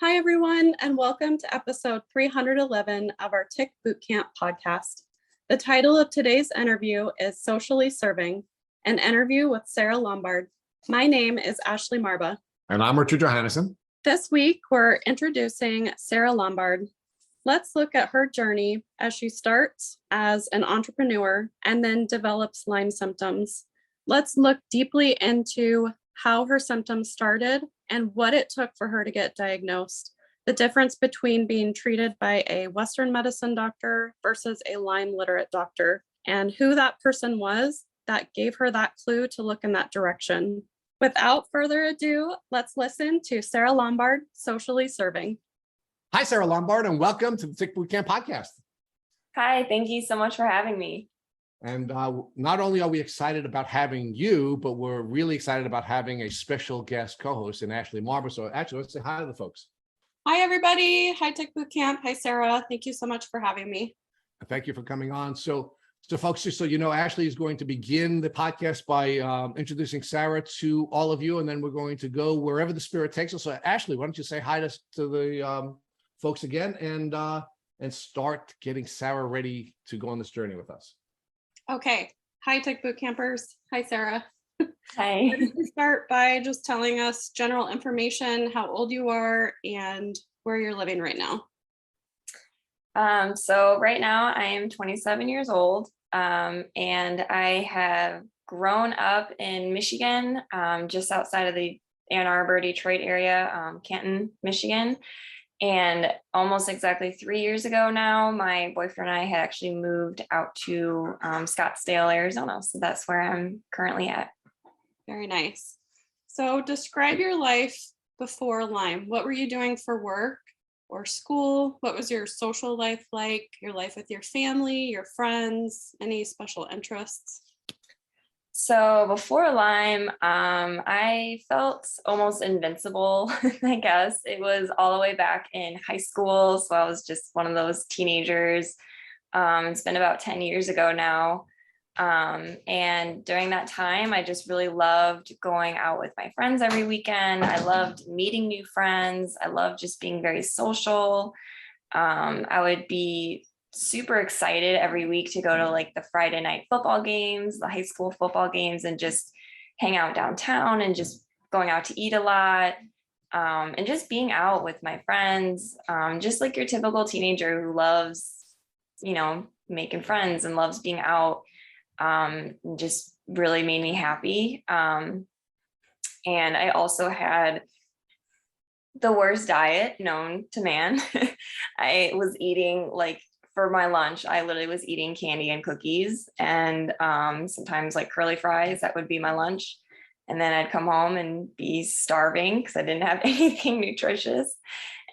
Hi, everyone, and welcome to episode 311 of our Tick Bootcamp podcast. The title of today's interview is Socially Serving, an interview with Sarah Lombard. My name is Ashley Marba. And I'm Richard Johannesson. This week, we're introducing Sarah Lombard. Let's look at her journey as she starts as an entrepreneur and then develops Lyme symptoms. Let's look deeply into how her symptoms started and what it took for her to get diagnosed, the difference between being treated by a Western medicine doctor versus a Lyme Literate doctor, and who that person was that gave her that clue to look in that direction. Without further ado, let's listen to Sarah Lombard, Socially Serving. Hi, Sarah Lombard, and welcome to the Tick Bootcamp podcast. Hi, thank you so much for having me. And not only are we excited about having you, but we're really excited about having a special guest co-host in Ashley Marba. So actually, let's say hi to the folks. Hi, everybody. Hi, Tick Bootcamp. Hi, Sarah. Thank you so much for having me. Thank you for coming on. So folks, just so you know, Ashley is going to begin the podcast by introducing Sarah to all of you, and then we're going to go wherever the spirit takes us. So Ashley, why don't you say hi to the folks again and start getting Sarah ready to go on this journey with us. Okay. Hi, Tick Bootcampers. Hi, Sarah. Hi. Why don't you start by just telling us general information, how old you are, and where you're living right now. So right now I am 27 years old, and I have grown up in Michigan, just outside of the Ann Arbor, Detroit area, Canton, Michigan. And almost exactly 3 years ago now, my boyfriend and I had actually moved out to Scottsdale, Arizona. So that's where I'm currently at. Very nice. So describe your life before Lyme. What were you doing for work or school? What was your social life like? Your life with your family, your friends, any special interests? So before Lyme, I felt almost invincible, I guess. It was all the way back in high school. So I was just one of those teenagers. It's been about 10 years ago now. And during that time, I just really loved going out with my friends every weekend. I loved meeting new friends. I loved just being very social. I would be super excited every week to go to like the Friday night football games, the high school football games, and just hang out downtown and just going out to eat a lot, and just being out with my friends, just like your typical teenager who loves, making friends and loves being out. Just really made me happy. And I also had the worst diet known to man. I was eating for my lunch, I literally was eating candy and cookies and sometimes like curly fries. That would be my lunch. And then I'd come home and be starving because I didn't have anything nutritious.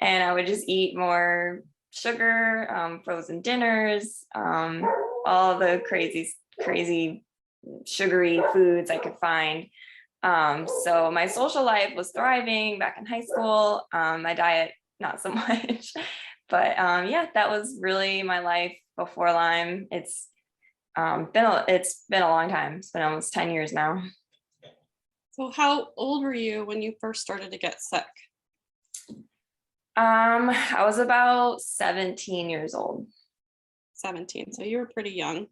And I would just eat more sugar, frozen dinners, all the crazy sugary foods I could find. So my social life was thriving back in high school. My diet, not so much. But yeah, that was really my life before Lyme. It's been a long time. It's been almost 10 years now. So how old were you when you first started to get sick? I was about 17 years old. 17. So you were pretty young.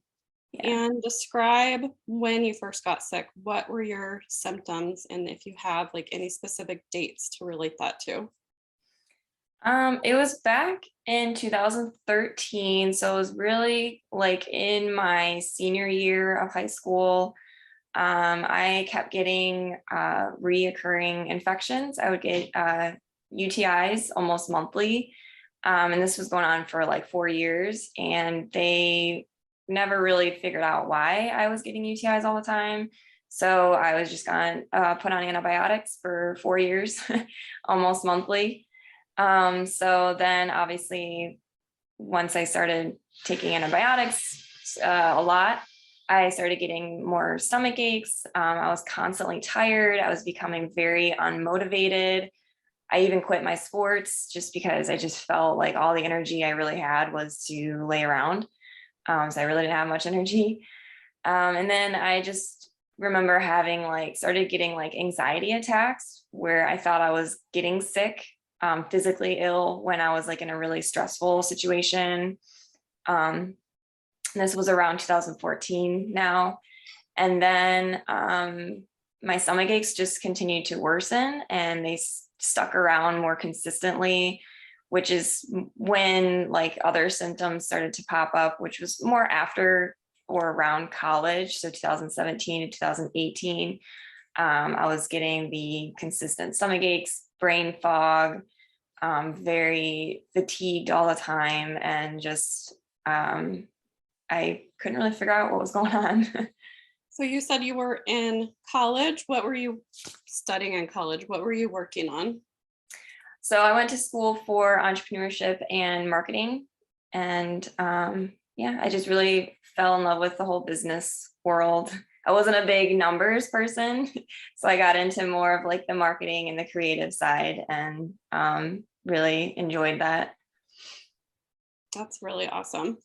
Yeah. And describe when you first got sick. What were your symptoms? And if you have like any specific dates to relate that to. It was back in 2013. So it was really like in my senior year of high school. I kept getting reoccurring infections. I would get UTIs almost monthly. And this was going on for like 4 years. And they never really figured out why I was getting UTIs all the time. So I was just gonna put on antibiotics for 4 years, almost monthly. So then obviously once I started taking antibiotics a lot, I started getting more stomach aches. I was constantly tired. I was becoming very unmotivated. I even quit my sports just because I just felt like all the energy I really had was to lay around. So I really didn't have much energy. And then I just remember having started getting anxiety attacks where I thought I was getting sick physically ill when I was like in a really stressful situation. This was around 2014 now. And then my stomach aches just continued to worsen, and they stuck around more consistently, which is when like other symptoms started to pop up, which was more after or around college. So 2017 to 2018, I was getting the consistent stomach aches, brain fog, very fatigued all the time, and just I couldn't really figure out what was going on. So you said you were in college. What were you studying in college? What were you working on? So I went to school for entrepreneurship and marketing. And yeah, I just really fell in love with the whole business world. I wasn't a big numbers person, so I got into more of like the marketing and the creative side, and really enjoyed that. That's really awesome.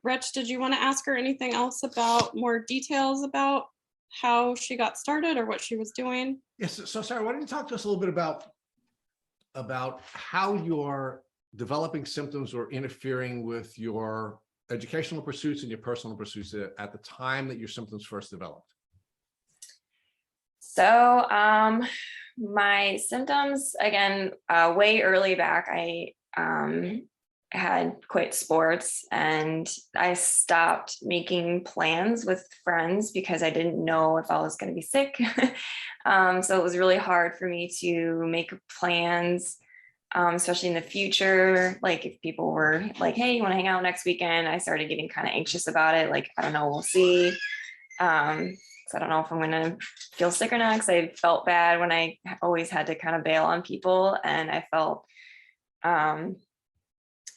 Rich, did you want to ask her anything else about more details about how she got started or what she was doing? Yes. So Sarah, why don't you talk to us a little bit about how you're developing symptoms or interfering with your educational pursuits and your personal pursuits at the time that your symptoms first developed? So my symptoms, again, way early back, I had quit sports, and I stopped making plans with friends because I didn't know if I was going to be sick. So it was really hard for me to make plans, especially in the future. Like if people were like, hey, you want to hang out next weekend? I started getting kind of anxious about it. Like, I don't know, we'll see. So I don't know if I'm going to feel sick or not, because I felt bad when I always had to kind of bail on people. And I felt,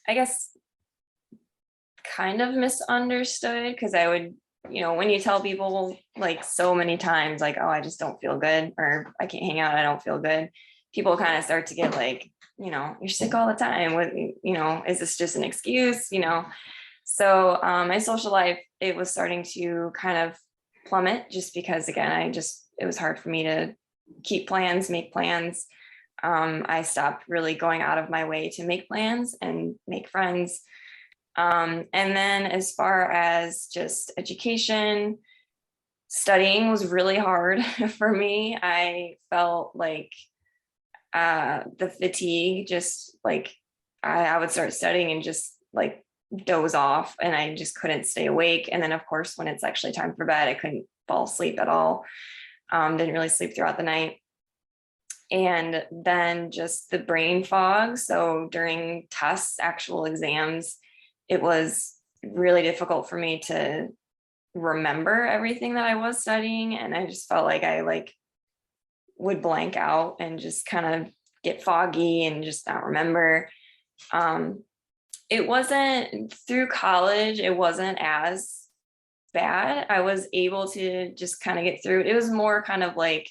I guess, kind of misunderstood, because I would, when you tell people like so many times, like, oh, I just don't feel good, or I can't hang out, I don't feel good, people kind of start to get like, you're sick all the time. What, is this just an excuse? So my social life, it was starting to kind of plummet, just because, again, it was hard for me to keep plans, make plans. I stopped really going out of my way to make plans and make friends. And then as far as just education, studying was really hard for me. I felt like the fatigue, just like I would start studying and just like doze off, and I just couldn't stay awake. And then of course, when it's actually time for bed, I couldn't fall asleep at all. Didn't really sleep throughout the night. And then just the brain fog. So during tests, actual exams, it was really difficult for me to remember everything that I was studying. And I just felt like I would blank out and just kind of get foggy and just not remember. It wasn't through college, it wasn't as bad. I was able to just kind of get through it. It was more kind of like,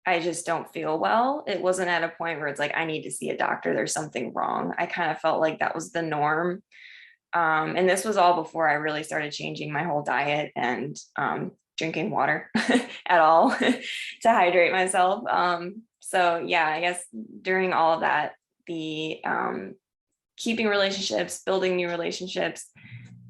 I just don't feel well. It wasn't at a point where it's like, I need to see a doctor, there's something wrong. I kind of felt like that was the norm. And this was all before I really started changing my whole diet and drinking water at all to hydrate myself. So yeah, I guess during all of that, the keeping relationships, building new relationships,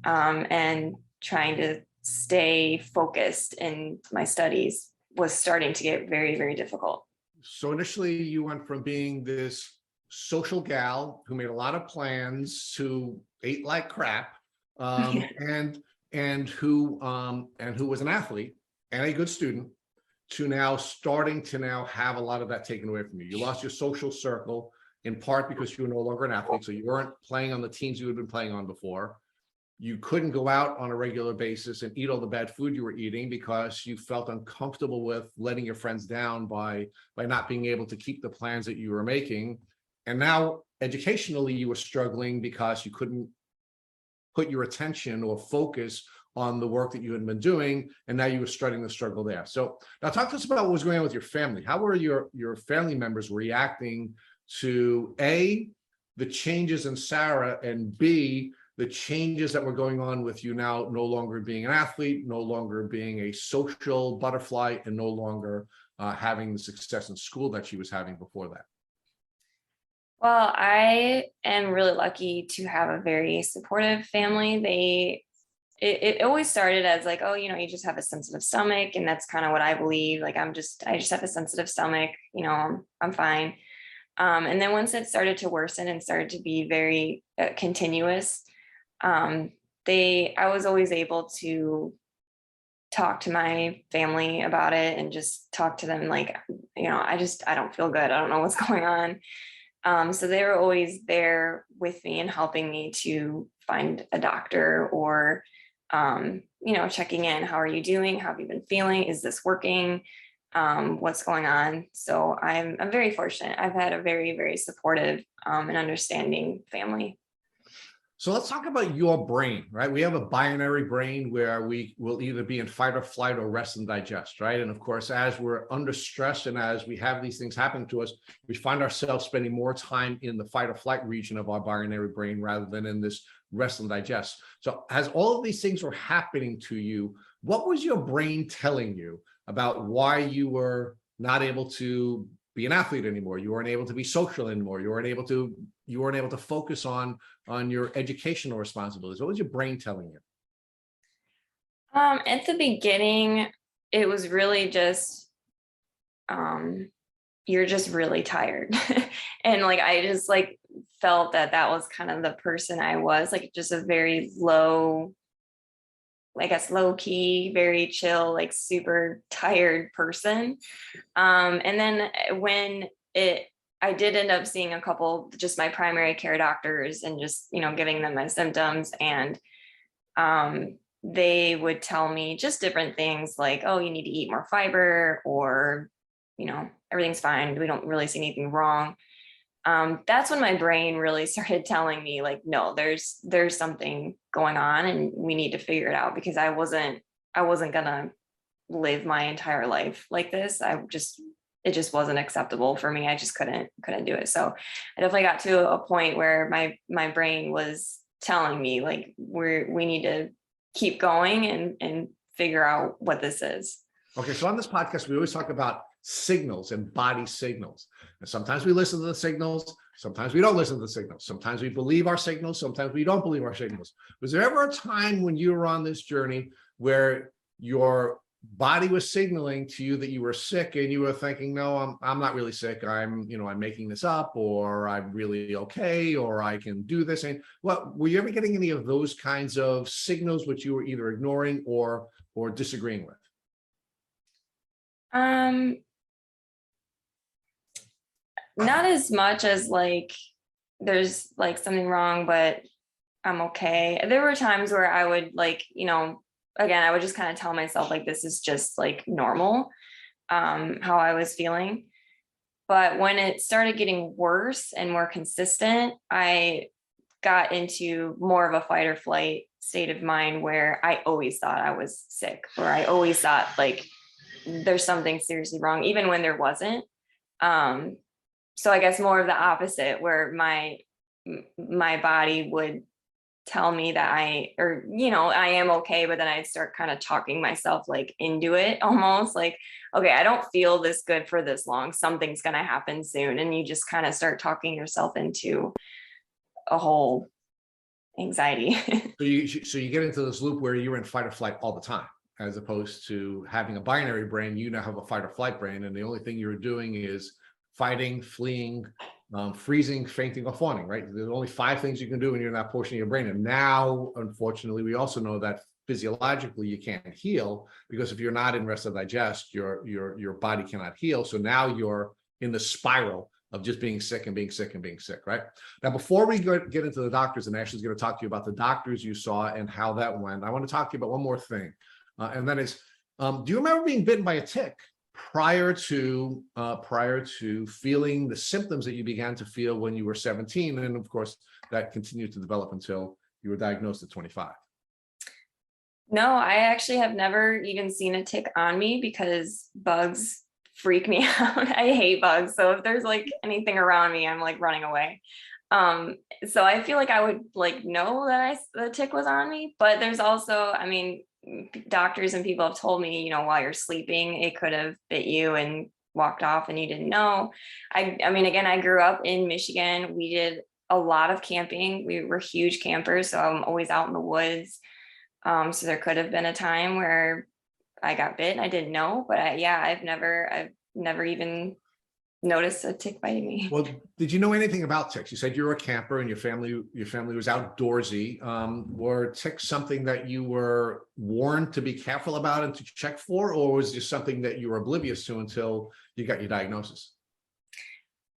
and trying to stay focused in my studies was starting to get very, very difficult. So initially you went from being this social gal who made a lot of plans, who ate like crap, and who was an athlete and a good student, to now starting to now have a lot of that taken away from you. You lost your social circle, in part because you were no longer an athlete. So you weren't playing on the teams you had been playing on before. You couldn't go out on a regular basis and eat all the bad food you were eating because you felt uncomfortable with letting your friends down by not being able to keep the plans that you were making. And now educationally, you were struggling because you couldn't put your attention or focus on the work that you had been doing. And now you were starting to struggle there. So now talk to us about what was going on with your family. How were your family members reacting to A, the changes in Sarah, and B, the changes that were going on with you now no longer being an athlete, no longer being a social butterfly, and no longer having the success in school that she was having before that? Well, I am really lucky to have a very supportive family. It always started as like, oh, you just have a sensitive stomach. And that's kind of what I believe. Like, I just have a sensitive stomach, I'm fine. And then once it started to worsen and started to be very continuous, I was always able to talk to my family about it and just talk to them like, I don't feel good. I don't know what's going on. So they were always there with me and helping me to find a doctor or, checking in. How are you doing? How have you been feeling? Is this working? What's going on? So I'm very fortunate. I've had a very, very supportive and understanding family. So let's talk about your brain, right? We have a binary brain where we will either be in fight or flight or rest and digest, right? And of course, as we're under stress and as we have these things happen to us, we find ourselves spending more time in the fight or flight region of our binary brain rather than in this rest and digest. So as all of these things were happening to you, what was your brain telling you about why you were not able to be an athlete anymore? You weren't able to be social anymore. You weren't able to focus on your educational responsibilities. What was your brain telling you? At the beginning, it was really just, you're just really tired. And like, I just like felt that was kind of the person I was, like just a very low, I guess, low key, very chill, like super tired person. And then I did end up seeing a couple, just my primary care doctors and just, giving them my symptoms. And they would tell me just different things like, oh, you need to eat more fiber, or, everything's fine. We don't really see anything wrong. That's when my brain really started telling me like, no, there's something going on and we need to figure it out, because I wasn't gonna live my entire life like this. It just wasn't acceptable for me. I just couldn't do it. So I definitely got to a point where my brain was telling me like, we need to keep going and figure out what this is. Okay, so on this podcast, we always talk about signals and body signals. And sometimes we listen to the signals, sometimes we don't listen to the signals. Sometimes we believe our signals, sometimes we don't believe our signals. Was there ever a time when you were on this journey where your body was signaling to you that you were sick and you were thinking, no, I'm not really sick. I'm making this up, or I'm really okay, or I can do this? And were you ever getting any of those kinds of signals which you were either ignoring or disagreeing with? Not as much as like there's like something wrong, but I'm okay. There were times where I would like, again, I would just kind of tell myself like, this is just like normal, how I was feeling. But when it started getting worse and more consistent, I got into more of a fight or flight state of mind where I always thought I was sick, or I always thought like there's something seriously wrong, even when there wasn't. So I guess more of the opposite, where my body would tell me that I am okay, but then I'd start kind of talking myself like into it, almost like, okay, I don't feel this good for this long. Something's going to happen soon. And you just kind of start talking yourself into a whole anxiety. So you get into this loop where you're in fight or flight all the time, as opposed to having a binary brain. You now have a fight or flight brain, and the only thing you're doing is fighting, fleeing, freezing, fainting, or fawning, right? There's only 5 things you can do when you're in that portion of your brain. And now, unfortunately, we also know that physiologically you can't heal, because if you're not in rest and digest, your body cannot heal. So now you're in the spiral of just being sick and being sick and being sick, right? Now, before we get into the doctors, and Ashley's going to talk to you about the doctors you saw and how that went, I want to talk to you about one more thing. And that is, do you remember being bitten by a tick prior to feeling the symptoms that you began to feel when you were 17? And of course, that continued to develop until you were diagnosed at 25. No, I actually have never even seen a tick on me, because bugs freak me out. I hate bugs. So if there's like anything around me, I'm like running away. So I feel like I would like know that the tick was on me, but there's also, doctors and people have told me, while you're sleeping, it could have bit you and walked off and you didn't know. I mean, again, I grew up in Michigan. We did a lot of camping. We were huge campers, so I'm always out in the woods. So there could have been a time where I got bit and I didn't know, but I've never even noticed a tick biting me. Well, did you know anything about ticks? You said you were a camper and your family was outdoorsy. Were ticks something that you were warned to be careful about and to check for, or was this something that you were oblivious to until you got your diagnosis?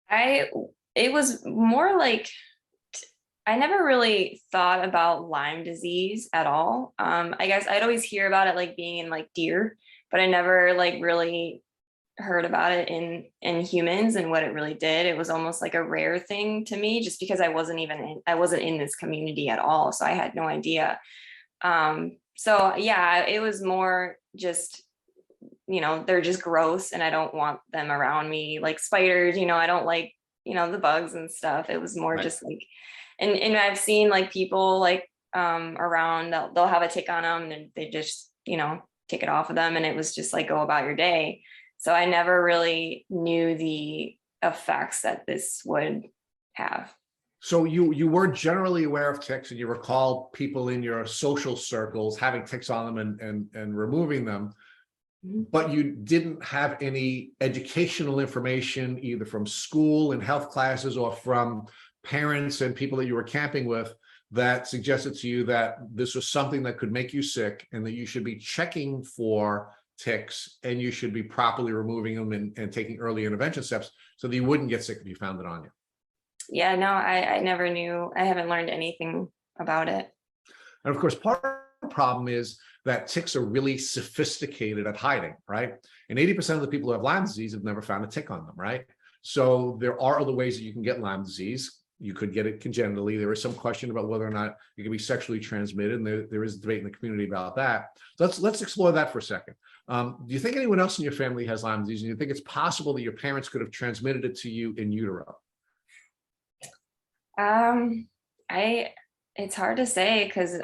It was more like, I never really thought about Lyme disease at all. I guess I'd always hear about it like being in like deer, but I never like really heard about it in humans and what it really did. It was almost like a rare thing to me, just because I wasn't in this community at all, so I had no idea. So yeah, it was more just, they're just gross and I don't want them around me, like spiders. I don't like the bugs and stuff. It was more Right. just like, and I've seen like people like around, they'll have a tick on them and they just take it off of them, and it was just like, go about your day. So I never really knew the effects that this would have. So you were generally aware of ticks, and you recall people in your social circles having ticks on them and removing them, but you didn't have any educational information either from school and health classes or from parents and people that you were camping with that suggested to you that this was something that could make you sick and that you should be checking for ticks and you should be properly removing them and taking early intervention steps so that you wouldn't get sick if you found it on you. Yeah, no, I never knew. I haven't learned anything about it. And of course, part of the problem is that ticks are really sophisticated at hiding, right? And 80% of the people who have Lyme disease have never found a tick on them, right? So there are other ways that you can get Lyme disease. You could get it congenitally. There is some question about whether or not it can be sexually transmitted, and there is debate in the community about that. So let's explore that for a second. Do you think anyone else in your family has Lyme disease, and you think it's possible that your parents could have transmitted it to you in utero? It's hard to say because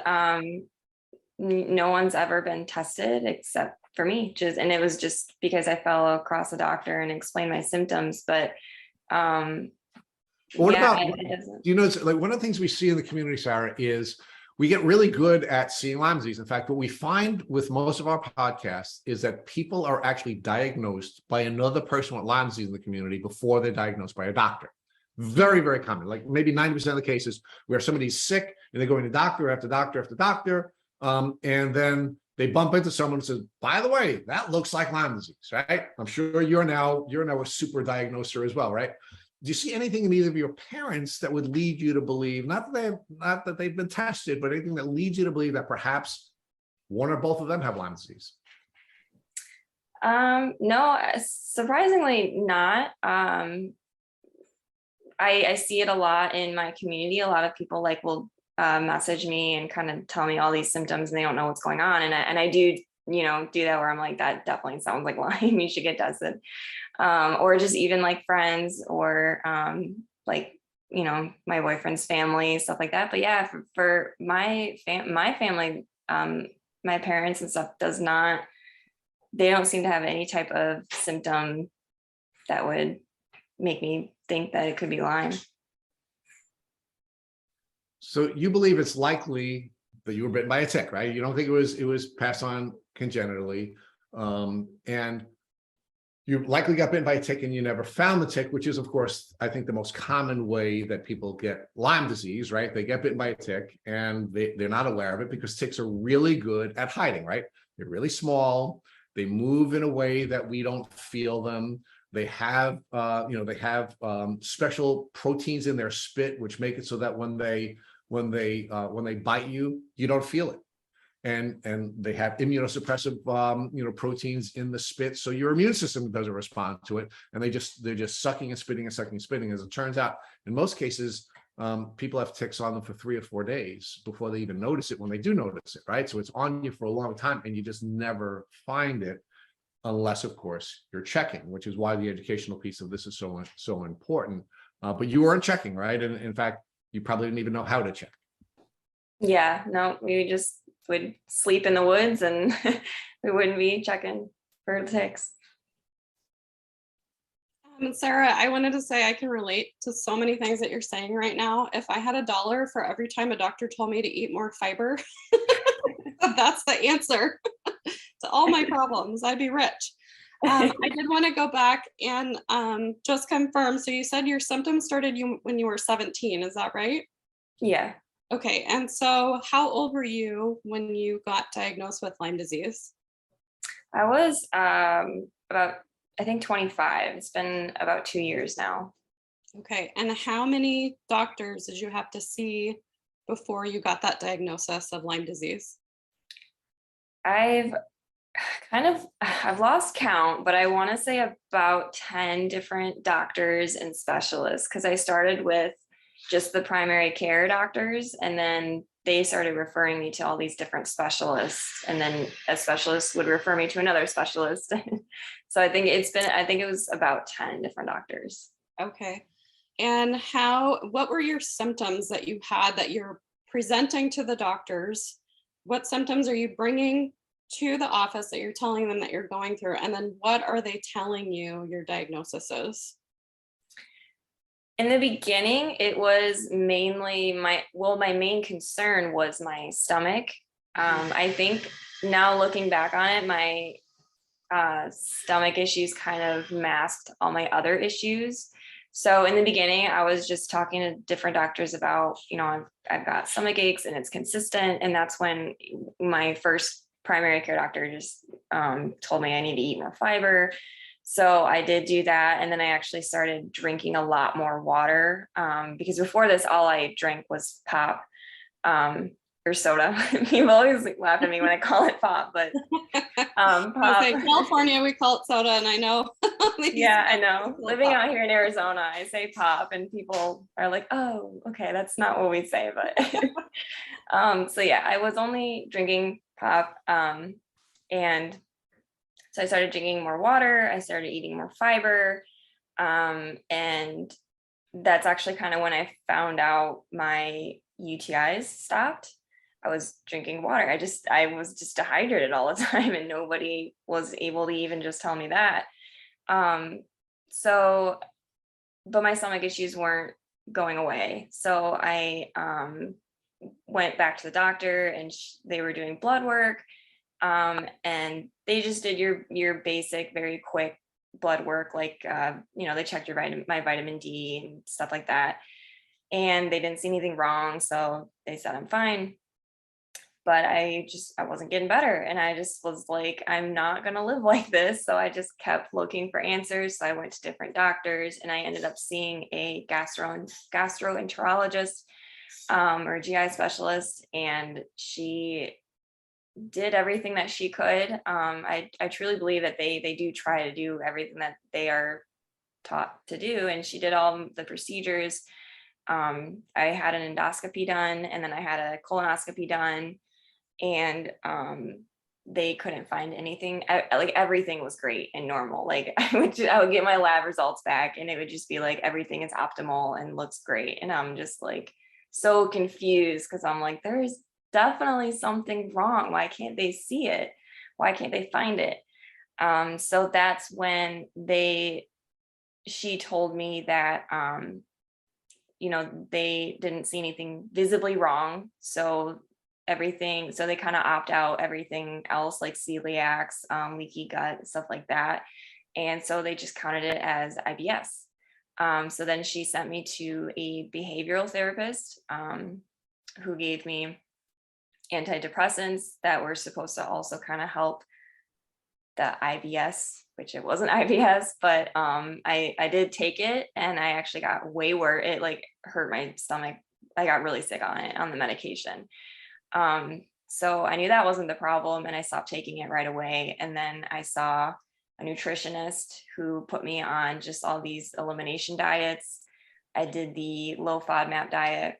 no one's ever been tested except for me. And it was just because I fell across a doctor and explained my symptoms. But What about, like one of the things we see in the community, Sarah, is we get really good at seeing Lyme disease. In fact, what we find with most of our podcasts is that people are actually diagnosed by another person with Lyme disease in the community before they're diagnosed by a doctor. Very, very common, like maybe 90% of the cases where somebody's sick and they're going to doctor after doctor after doctor, and then they bump into someone and says, by the way, that looks like Lyme disease, right? I'm sure you're now a super diagnoser as well, right? Do you see anything in either of your parents that would lead you to believe, not that they've been tested, but anything that leads you to believe that perhaps one or both of them have Lyme disease? No, surprisingly not. I see it a lot in my community. A lot of people will message me and kind of tell me all these symptoms and they don't know what's going on. And I do, do that where I'm like, that definitely sounds like Lyme. You should get tested. Or just even like friends or my boyfriend's family, stuff like that. But yeah, for my family, my parents and stuff they don't seem to have any type of symptom that would make me think that it could be Lyme. So you believe it's likely that you were bitten by a tick, right? You don't think it was passed on congenitally, and you likely got bitten by a tick and you never found the tick, which is, of course, I think the most common way that people get Lyme disease, right? They get bitten by a tick and they're not aware of it because ticks are really good at hiding, right? They're really small. They move in a way that we don't feel them. They have, special proteins in their spit, which make it so that when they bite you, you don't feel it. And they have immunosuppressive, proteins in the spit, so your immune system doesn't respond to it, and they're just sucking and spitting and sucking and spitting. As it turns out, in most cases, people have ticks on them for 3 or 4 days before they even notice it. When they do notice it, right? So it's on you for a long time, and you just never find it, unless, of course, you're checking, which is why the educational piece of this is so important. But you weren't checking, right? And in fact, you probably didn't even know how to check. Yeah, no, we just would sleep in the woods and we wouldn't be checking for ticks. Sarah, I wanted to say I can relate to so many things that you're saying right now. If I had $1 for every time a doctor told me to eat more fiber, that's the answer to all my problems. I'd be rich. I did want to go back and just confirm. So you said your symptoms started when you were 17, is that right? Yeah. Okay, and so how old were you when you got diagnosed with Lyme disease? I was about, I think 25. It's been about 2 years now. Okay, and how many doctors did you have to see before you got that diagnosis of Lyme disease? I've lost count, but I want to say about 10 different doctors and specialists, because I started with just the primary care doctors, and then they started referring me to all these different specialists, and then a specialist would refer me to another specialist. So I think it was about 10 different doctors. Okay, and what were your symptoms that you had that you're presenting to the doctors? What symptoms are you bringing to the office that you're telling them that you're going through? And then what are they telling you your diagnosis is? In the beginning, it was mainly my main concern was my stomach. I think now looking back on it, my stomach issues kind of masked all my other issues. So in the beginning, I was just talking to different doctors about, I've got stomach aches and it's consistent. And that's when my first primary care doctor just told me I need to eat more fiber. So I did do that. And then I actually started drinking a lot more water because before this, all I drank was pop or soda. People always laugh at me when I call it pop, but pop. In California, we call it soda, and I know. Yeah, I know. Living out here in Arizona, I say pop, and people are like, "Oh, okay, that's not what we say." But so yeah, I was only drinking pop, and so I started drinking more water. I started eating more fiber, and that's actually kind of when I found out my UTIs stopped. I was drinking water. I was just dehydrated all the time, and nobody was able to even just tell me that. So, but my stomach issues weren't going away. So I went back to the doctor, and they were doing blood work. And they just did your basic, very quick blood work. Like, they checked my vitamin D and stuff like that. And they didn't see anything wrong. So they said, I'm fine. But I wasn't getting better. And I just was like, I'm not going to live like this. So I just kept looking for answers. So I went to different doctors, and I ended up seeing a gastroenterologist or GI specialist. And she did everything that she could. I truly believe that they do try to do everything that they are taught to do. And she did all the procedures. I had an endoscopy done, and then I had a colonoscopy done, and they couldn't find anything. Like everything was great and normal. Like I would get my lab results back, and it would just be like everything is optimal and looks great. And I'm just like so confused, because I'm like, there's definitely something wrong. Why can't they see it? Why can't they find it? So that's when she told me that they didn't see anything visibly wrong. So they kind of opt out everything else, like celiacs, leaky gut, stuff like that. And so they just counted it as IBS. So then she sent me to a behavioral therapist who gave me antidepressants that were supposed to also kind of help the IBS, which it wasn't IBS, but I did take it, and I actually got way worse. It like hurt my stomach. I got really sick on the medication. So I knew that wasn't the problem, and I stopped taking it right away. And then I saw a nutritionist who put me on just all these elimination diets. I did the low FODMAP diet,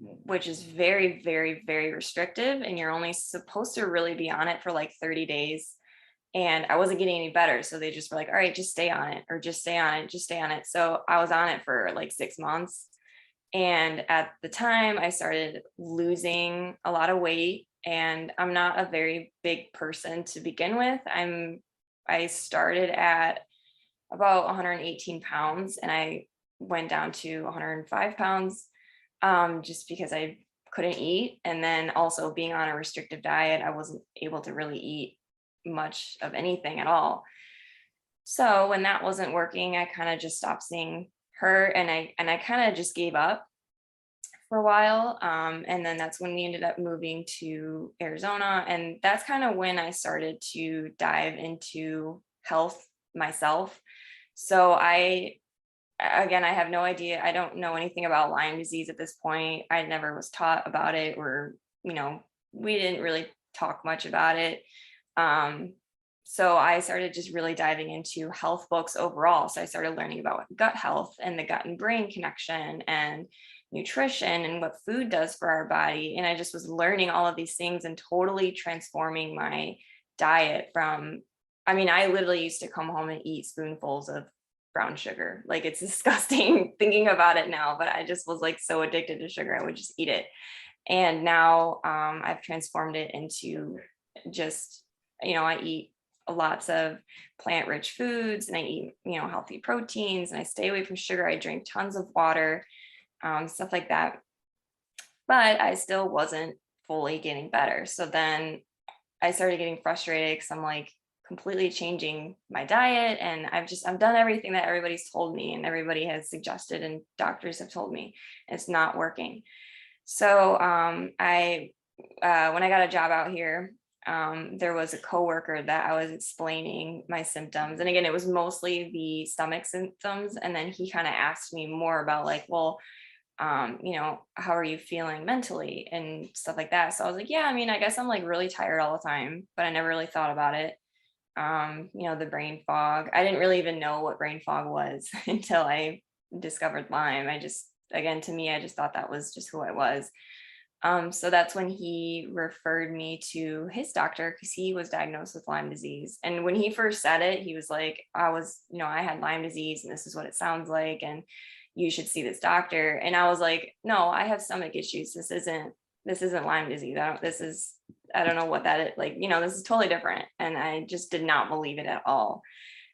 which is very, very, very restrictive, and you're only supposed to really be on it for like 30 days. And I wasn't getting any better. So they just were like, all right, just stay on it, or just stay on it, just stay on it. So I was on it for like 6 months. And at the time I started losing a lot of weight, and I'm not a very big person to begin with. I started at about 118 pounds, and I went down to 105 pounds, just because I couldn't eat. And then also being on a restrictive diet, I wasn't able to really eat much of anything at all. So when that wasn't working, I kind of just stopped seeing her, and I kind of just gave up for a while. And then that's when we ended up moving to Arizona. And that's kind of when I started to dive into health myself. So again, I have no idea. I don't know anything about Lyme disease at this point. I never was taught about it, or, we didn't really talk much about it. So I started just really diving into health books overall. So I started learning about gut health and the gut and brain connection and nutrition and what food does for our body. And I just was learning all of these things and totally transforming my diet I literally used to come home and eat spoonfuls of brown sugar. Like, it's disgusting thinking about it now, but I just was like so addicted to sugar, I would just eat it. And now I've transformed it into just, I eat lots of plant-rich foods, and I eat, healthy proteins, and I stay away from sugar. I drink tons of water, stuff like that. But I still wasn't fully getting better. So then I started getting frustrated because I'm like completely changing my diet, and I've done everything that everybody's told me and everybody has suggested and doctors have told me. It's not working. So when I got a job out here, there was a coworker that I was explaining my symptoms. And again, it was mostly the stomach symptoms. And then he kind of asked me more about like, well, how are you feeling mentally and stuff like that. So I was like, yeah, I guess I'm like really tired all the time, but I never really thought about it. The brain fog. I didn't really even know what brain fog was until I discovered Lyme. To me, I just thought that was just who I was. So that's when he referred me to his doctor, because he was diagnosed with Lyme disease. And when he first said it, he was like, I had Lyme disease and this is what it sounds like, and you should see this doctor. And I was like, no, I have stomach issues. This isn't Lyme disease. I don't know what that is. Like, this is totally different. And I just did not believe it at all.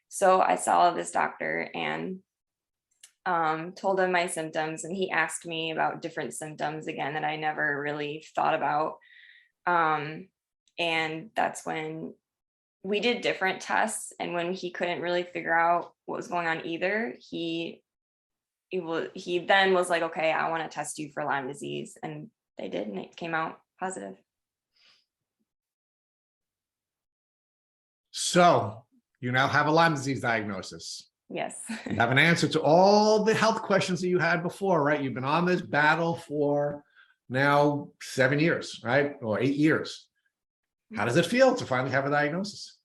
So I saw this doctor and told him my symptoms, and he asked me about different symptoms again that I never really thought about. And that's when we did different tests. And when he couldn't really figure out what was going on either, he then was like, okay, I want to test you for Lyme disease. And they did, and it came out positive. So you now have a Lyme disease diagnosis. Yes. You have an answer to all the health questions that you had before, right? You've been on this battle for now 7 years, right? Or 8 years. How does it feel to finally have a diagnosis?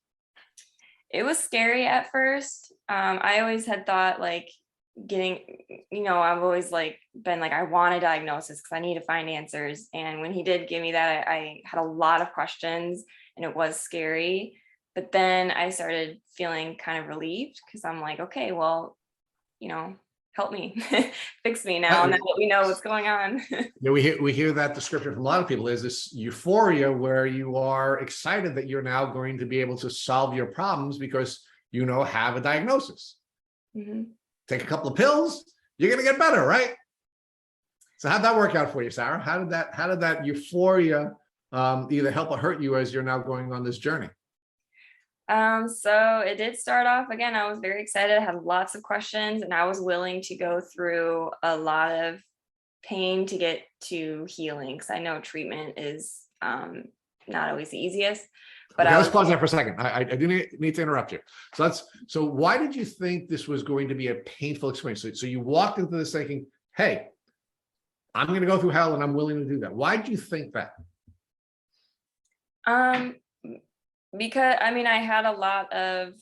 It was scary at first. I always had thought like I've always like been like, I want a diagnosis because I need to find answers. And when he did give me that, I had a lot of questions and it was scary. But then I started feeling kind of relieved because I'm like, okay, well, help me, fix me now that we know what's going on. Yeah, we hear that description from a lot of people. Is this euphoria where you are excited that you're now going to be able to solve your problems because have a diagnosis. Mm-hmm. Take a couple of pills, you're going to get better, right? So how'd that work out for you, Sarah? How did that euphoria either help or hurt you as you're now going on this journey? So it did start off, again, I was very excited. I had lots of questions and I was willing to go through a lot of pain to get to healing. Because I know treatment is not always the easiest. But okay, let's pause there for a second. I do need to interrupt you. So why did you think this was going to be a painful experience? So you walked into this thinking, hey, I'm going to go through hell and I'm willing to do that. Why did you think that? Because I had a lot of,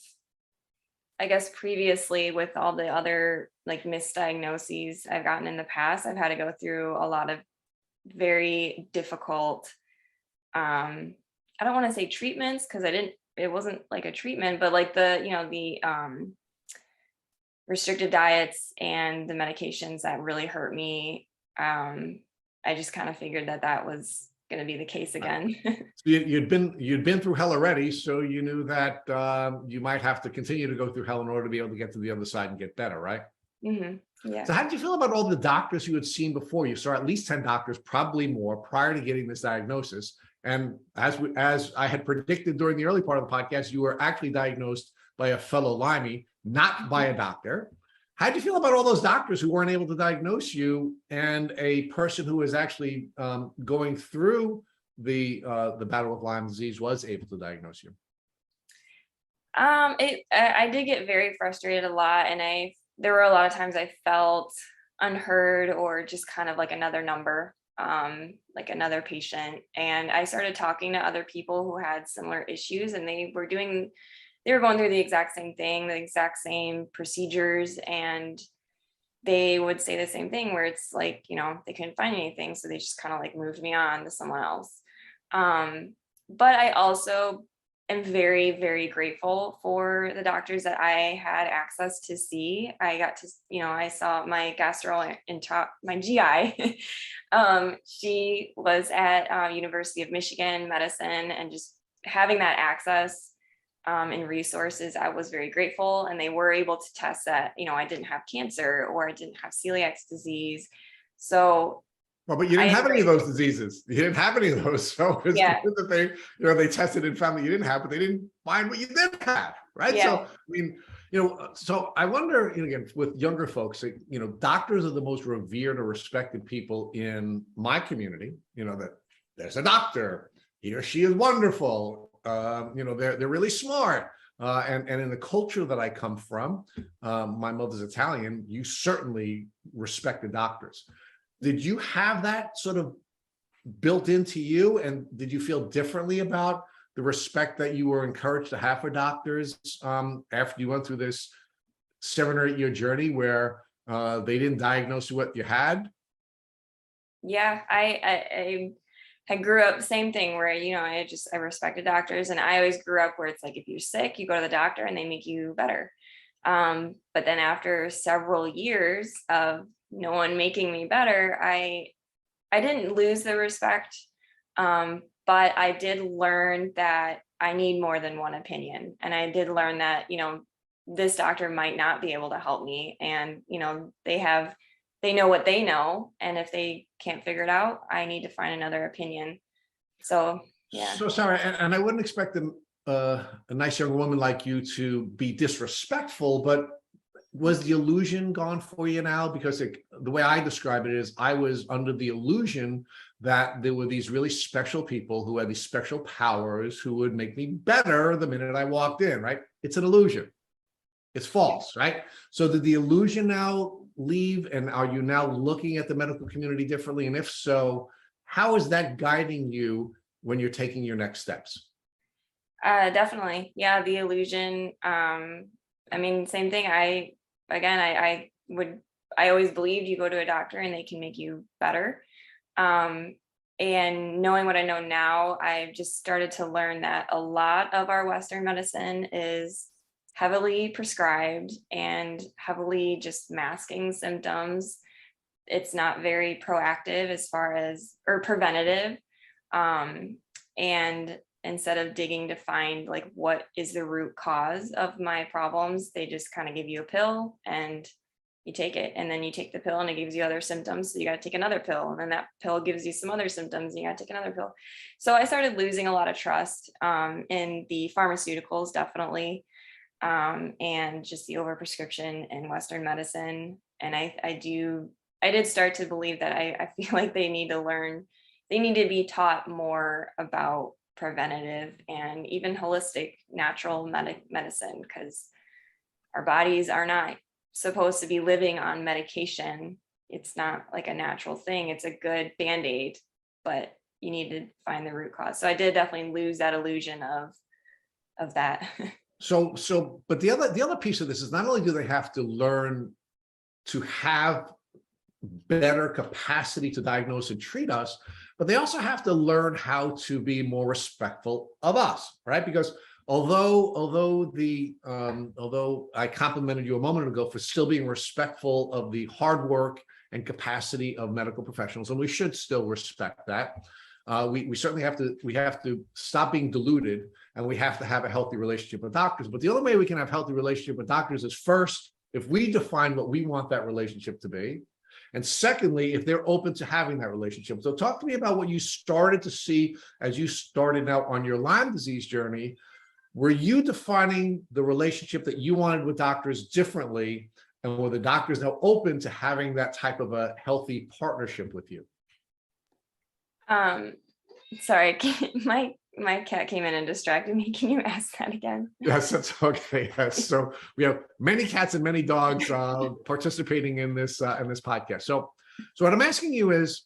I guess, previously with all the other like misdiagnoses I've gotten in the past, I've had to go through a lot of very difficult, I don't want to say treatments because it wasn't like a treatment, but like the restricted diets and the medications that really hurt me I just kind of figured that that was going to be the case again. So you'd been through hell already, so you knew that you might have to continue to go through hell in order to be able to get to the other side and get better, right? Yeah. So how did you feel about all the doctors you had seen before? You saw at least 10 doctors, probably more, prior to getting this diagnosis. And as I had predicted during the early part of the podcast, you were actually diagnosed by a fellow Limey, not by a doctor. How did you feel about all those doctors who weren't able to diagnose you, and a person who was actually going through the battle with Lyme disease was able to diagnose you? I did get very frustrated a lot, and there were a lot of times I felt unheard or just kind of like another number, like another patient. And I started talking to other people who had similar issues, and they were going through the exact same thing, the exact same procedures, and they would say the same thing where it's like, they couldn't find anything. So they just kind of like moved me on to someone else. But I also am very, very grateful for the doctors that I had access to see. I got to, I saw my my GI. She was at University of Michigan Medicine, and just having that access and resources, I was very grateful. And they were able to test that, I didn't have cancer or I didn't have celiac disease. So well, but you didn't have any of those diseases. You didn't have any of those. So it's yeah. good that they tested and found that you didn't have, but they didn't find what you did have, right? Yeah. So, I mean, so I wonder, again, with younger folks, doctors are the most revered or respected people in my community, that there's a doctor, he or she is wonderful. They're really smart. And in the culture that I come from, my mother's Italian, you certainly respect the doctors. Did you have that sort of built into you? And did you feel differently about the respect that you were encouraged to have for doctors after you went through this 7 or 8 year journey where they didn't diagnose what you had? Yeah, I grew up same thing where, I respected doctors, and I always grew up where it's like, if you're sick, you go to the doctor and they make you better. But then after several years of no one making me better, I didn't lose the respect. But I did learn that I need more than one opinion. And I did learn that, this doctor might not be able to help me. And, they know what they know. And if they can't figure it out, I need to find another opinion. So, yeah. So Sarah, and I wouldn't expect a nice young woman like you to be disrespectful, but was the illusion gone for you now? Because the way I describe it is, I was under the illusion that there were these really special people who had these special powers who would make me better the minute I walked in, right? It's an illusion. It's false, right? So did the illusion now leave, and are you now looking at the medical community differently? And if so, how is that guiding you when you're taking your next steps? Definitely. Yeah, the illusion. Same thing. I always believed you go to a doctor and they can make you better. And knowing what I know now, I've just started to learn that a lot of our Western medicine is heavily prescribed and heavily just masking symptoms. It's not very proactive or preventative. And instead of digging to find like what is the root cause of my problems, they just kind of give you a pill and you take it, and then you take the pill and it gives you other symptoms, so you got to take another pill, and then that pill gives you some other symptoms and you got to take another pill. So I started losing a lot of trust in the pharmaceuticals, definitely, and just the overprescription in Western medicine. And I did start to believe that I feel like they need to be taught more about preventative and even holistic natural medicine, because our bodies are not supposed to be living on medication. It's not like a natural thing. It's a good band-aid, but you need to find the root cause. So I did definitely lose that illusion of that. But the other piece of this is, not only do they have to learn to have better capacity to diagnose and treat us, but they also have to learn how to be more respectful of us, right? Because although I complimented you a moment ago for still being respectful of the hard work and capacity of medical professionals, and we should still respect that. We certainly have to stop being deluded, and we have to have a healthy relationship with doctors. But the only way we can have a healthy relationship with doctors is, first, if we define what we want that relationship to be, and secondly, if they're open to having that relationship. So talk to me about what you started to see as you started out on your Lyme disease journey. Were you defining the relationship that you wanted with doctors differently, and were the doctors now open to having that type of a healthy partnership with you? Sorry, my cat came in and distracted me. Can you ask that again? Yes, that's okay. Yes. So we have many cats and many dogs participating in this podcast. So what I'm asking you is,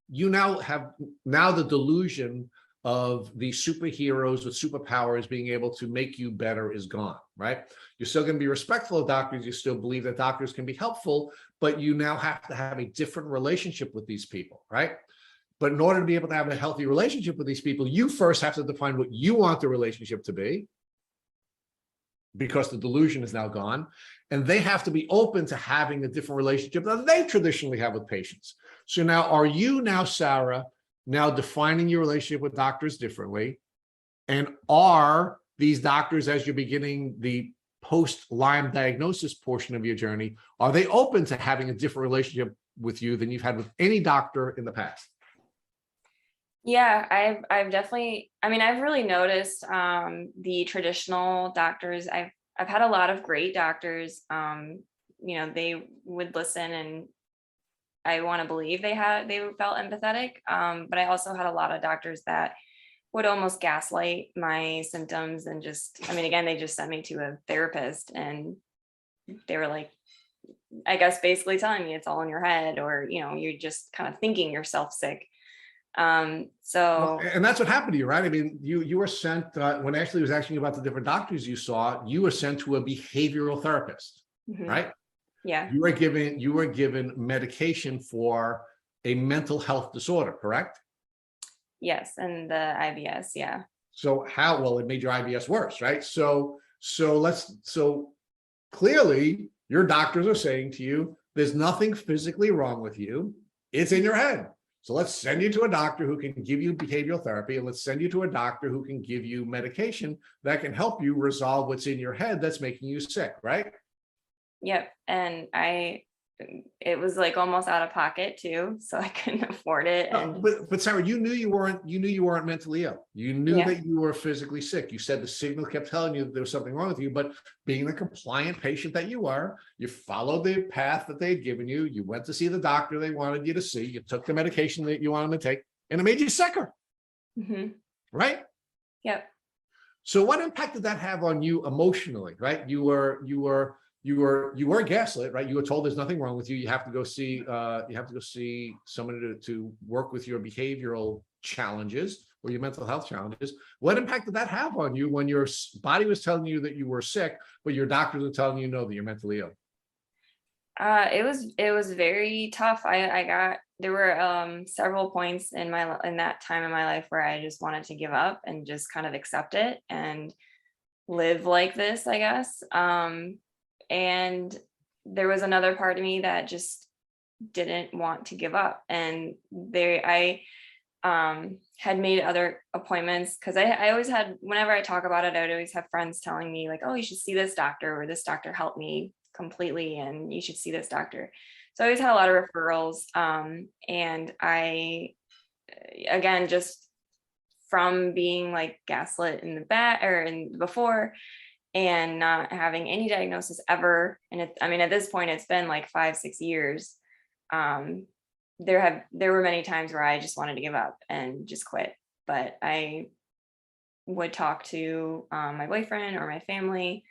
you now have the delusion of the superheroes with superpowers being able to make you better is gone, right? You're still going to be respectful of doctors. You still believe that doctors can be helpful, but you now have to have a different relationship with these people, right? But in order to be able to have a healthy relationship with these people, you first have to define what you want the relationship to be, because the delusion is now gone. And they have to be open to having a different relationship that they traditionally have with patients. So now, are you now, Sarah, now defining your relationship with doctors differently? And are these doctors, as you're beginning the post-Lyme diagnosis portion of your journey, are they open to having a different relationship with you than you've had with any doctor in the past? Yeah, I've definitely, I mean, I've really noticed the traditional doctors. I've had a lot of great doctors. They would listen, and I want to believe they felt empathetic. But I also had a lot of doctors that would almost gaslight my symptoms, and just, I mean, again, they just sent me to a therapist, and they were like, I guess basically telling me it's all in your head, or, you're just kind of thinking yourself sick. And that's what happened to you, right? I mean, you were sent, when Ashley was asking you about the different doctors you saw, you were sent to a behavioral therapist, right? Yeah. You were given medication for a mental health disorder, correct? Yes, and the IBS, yeah. So well, it made your IBS worse, right? So clearly your doctors are saying to you, there's nothing physically wrong with you, it's in your head. So let's send you to a doctor who can give you behavioral therapy, and let's send you to a doctor who can give you medication that can help you resolve what's in your head that's making you sick, right? Yep. And it was like almost out of pocket too, so I couldn't afford it. And but Sarah, you knew you weren't mentally ill. You knew that you were physically sick. You said the signal kept telling you that there was something wrong with you, but being the compliant patient that you are, you followed the path that they'd given you. You went to see the doctor they wanted you to see. You took the medication that you wanted to take, and it made you sicker. Right? Yep. So what impact did that have on you emotionally, right? You were gaslit, right? You were told there's nothing wrong with you. You have to go see someone to work with your behavioral challenges or your mental health challenges. What impact did that have on you when your body was telling you that you were sick, but your doctors were telling you no, that you're mentally ill? It was very tough. There were several points in that time in my life where I just wanted to give up and just kind of accept it and live like this, I guess. And there was another part of me that just didn't want to give up. And I had made other appointments, because I always had, whenever I talk about it, I'd always have friends telling me like, oh, you should see this doctor, or this doctor helped me completely, and you should see this doctor. So I always had a lot of referrals. And I, again, just from being like gaslit in the back or in before, and not having any diagnosis ever. And at this point, it's been like 5-6 years. There were many times where I just wanted to give up and just quit. But I would talk to my boyfriend or my family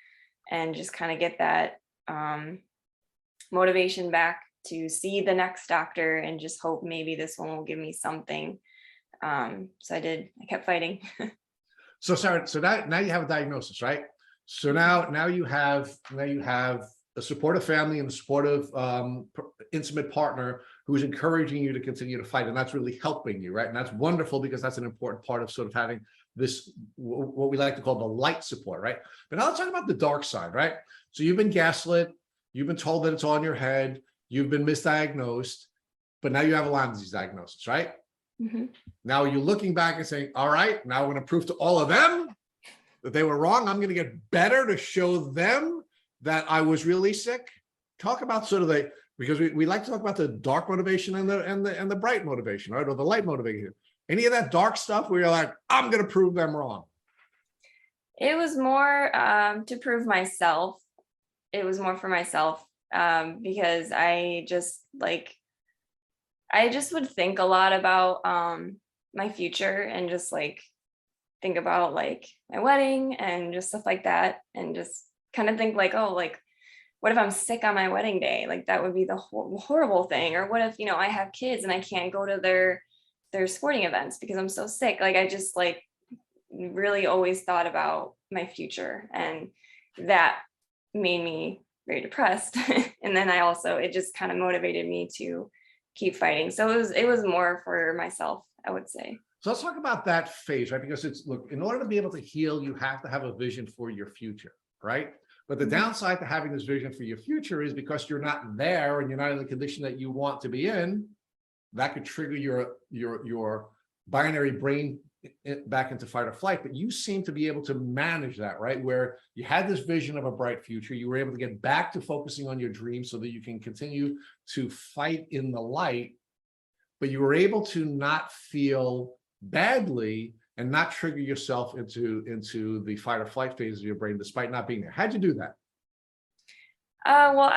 and just kind of get that motivation back to see the next doctor and just hope maybe this one will give me something. So I kept fighting. So Sarah, now you have a diagnosis, right? So now you have a supportive family and a supportive, intimate partner who's encouraging you to continue to fight, and that's really helping you, right? And that's wonderful, because that's an important part of sort of having this, what we like to call the light support, right? But now let's talk about the dark side, right? So you've been gaslit, you've been told that it's all in your head, you've been misdiagnosed, but now you have a Lyme disease diagnosis, right? Mhm. Now you're looking back and saying, all right, now I'm going to prove to all of them that they were wrong. I'm going to get better to show them that I was really sick. Talk about sort of the, because we like to talk about the dark motivation and the bright motivation, right? Or the light motivation. Any of that dark stuff where you're like, I'm going to prove them wrong. It was more to prove myself. It was more for myself because I just would think a lot about my future and just like think about like my wedding and just stuff like that, and just kind of think like, oh, like what if I'm sick on my wedding day? Like that would be the horrible thing. Or what if, you know, I have kids and I can't go to their sporting events because I'm so sick. Like I just like really always thought about my future, and that made me very depressed. And then it just kind of motivated me to keep fighting. So it was more for myself, I would say. So let's talk about that phase, right? Because look, in order to be able to heal, you have to have a vision for your future, right? But the downside to having this vision for your future is because you're not there and you're not in the condition that you want to be in, that could trigger your binary brain back into fight or flight. But you seem to be able to manage that, right? Where you had this vision of a bright future, you were able to get back to focusing on your dreams so that you can continue to fight in the light, but you were able to not feel badly and not trigger yourself into the fight or flight phase of your brain, despite not being there. How'd you do that? Well,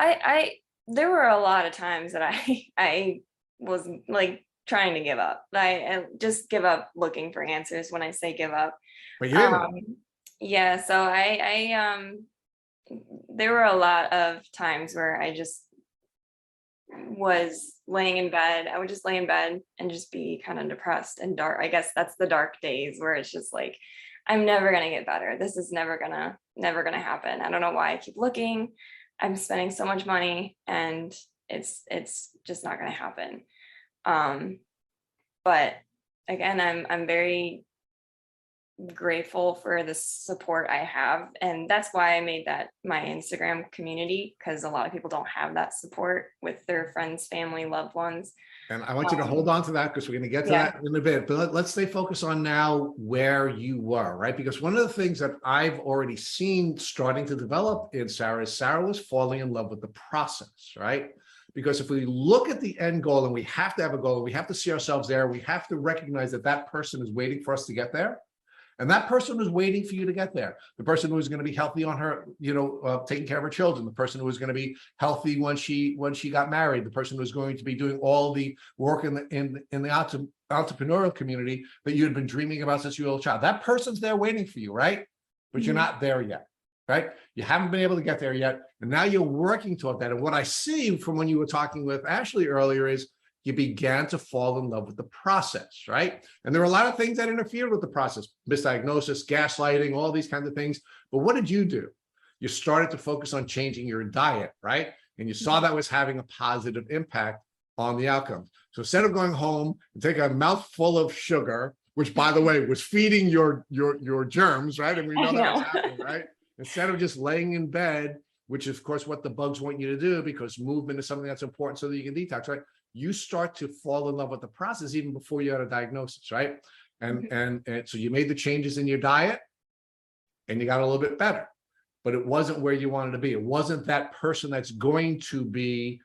there were a lot of times that I was like trying to give up. I just give up looking for answers when I say give up. But you didn't. Yeah, so there were a lot of times where I just was laying in bed. I would just lay in bed and just be kind of depressed and dark. I guess that's the dark days where it's just like, I'm never going to get better. This is never going to happen. I don't know why I keep looking. I'm spending so much money and it's just not going to happen. But again, I'm very grateful for the support I have. And that's why I made that my Instagram community, because a lot of people don't have that support with their friends, family, loved ones. And I want you to hold on to that because we're going to get to that in a bit. But let's stay focused on now where you were, right? Because one of the things that I've already seen starting to develop in Sarah is Sarah was falling in love with the process, right? Because if we look at the end goal, and we have to have a goal, and we have to see ourselves there, we have to recognize that that person is waiting for us to get there. And that person was waiting for you to get there. The person who was going to be healthy on her, taking care of her children. The person who was going to be healthy when she got married. The person who was going to be doing all the work in the entrepreneurial community that you had been dreaming about since you were a little child. That person's there waiting for you, right? But you're not there yet, right? You haven't been able to get there yet. And now you're working toward that. And what I see from when you were talking with Ashley earlier is you began to fall in love with the process, right? And there are a lot of things that interfere with the process, misdiagnosis, gaslighting, all these kinds of things. But what did you do? You started to focus on changing your diet, right? And you saw that was having a positive impact on the outcomes. So instead of going home and taking a mouthful of sugar, which by the way, was feeding your germs, right? And we know that was happening, right? Instead of just laying in bed, which is of course what the bugs want you to do, because movement is something that's important so that you can detox, right? You start to fall in love with the process even before you had a diagnosis, right? And so you made the changes in your diet and you got a little bit better, but it wasn't where you wanted to be. It wasn't that person that's going to be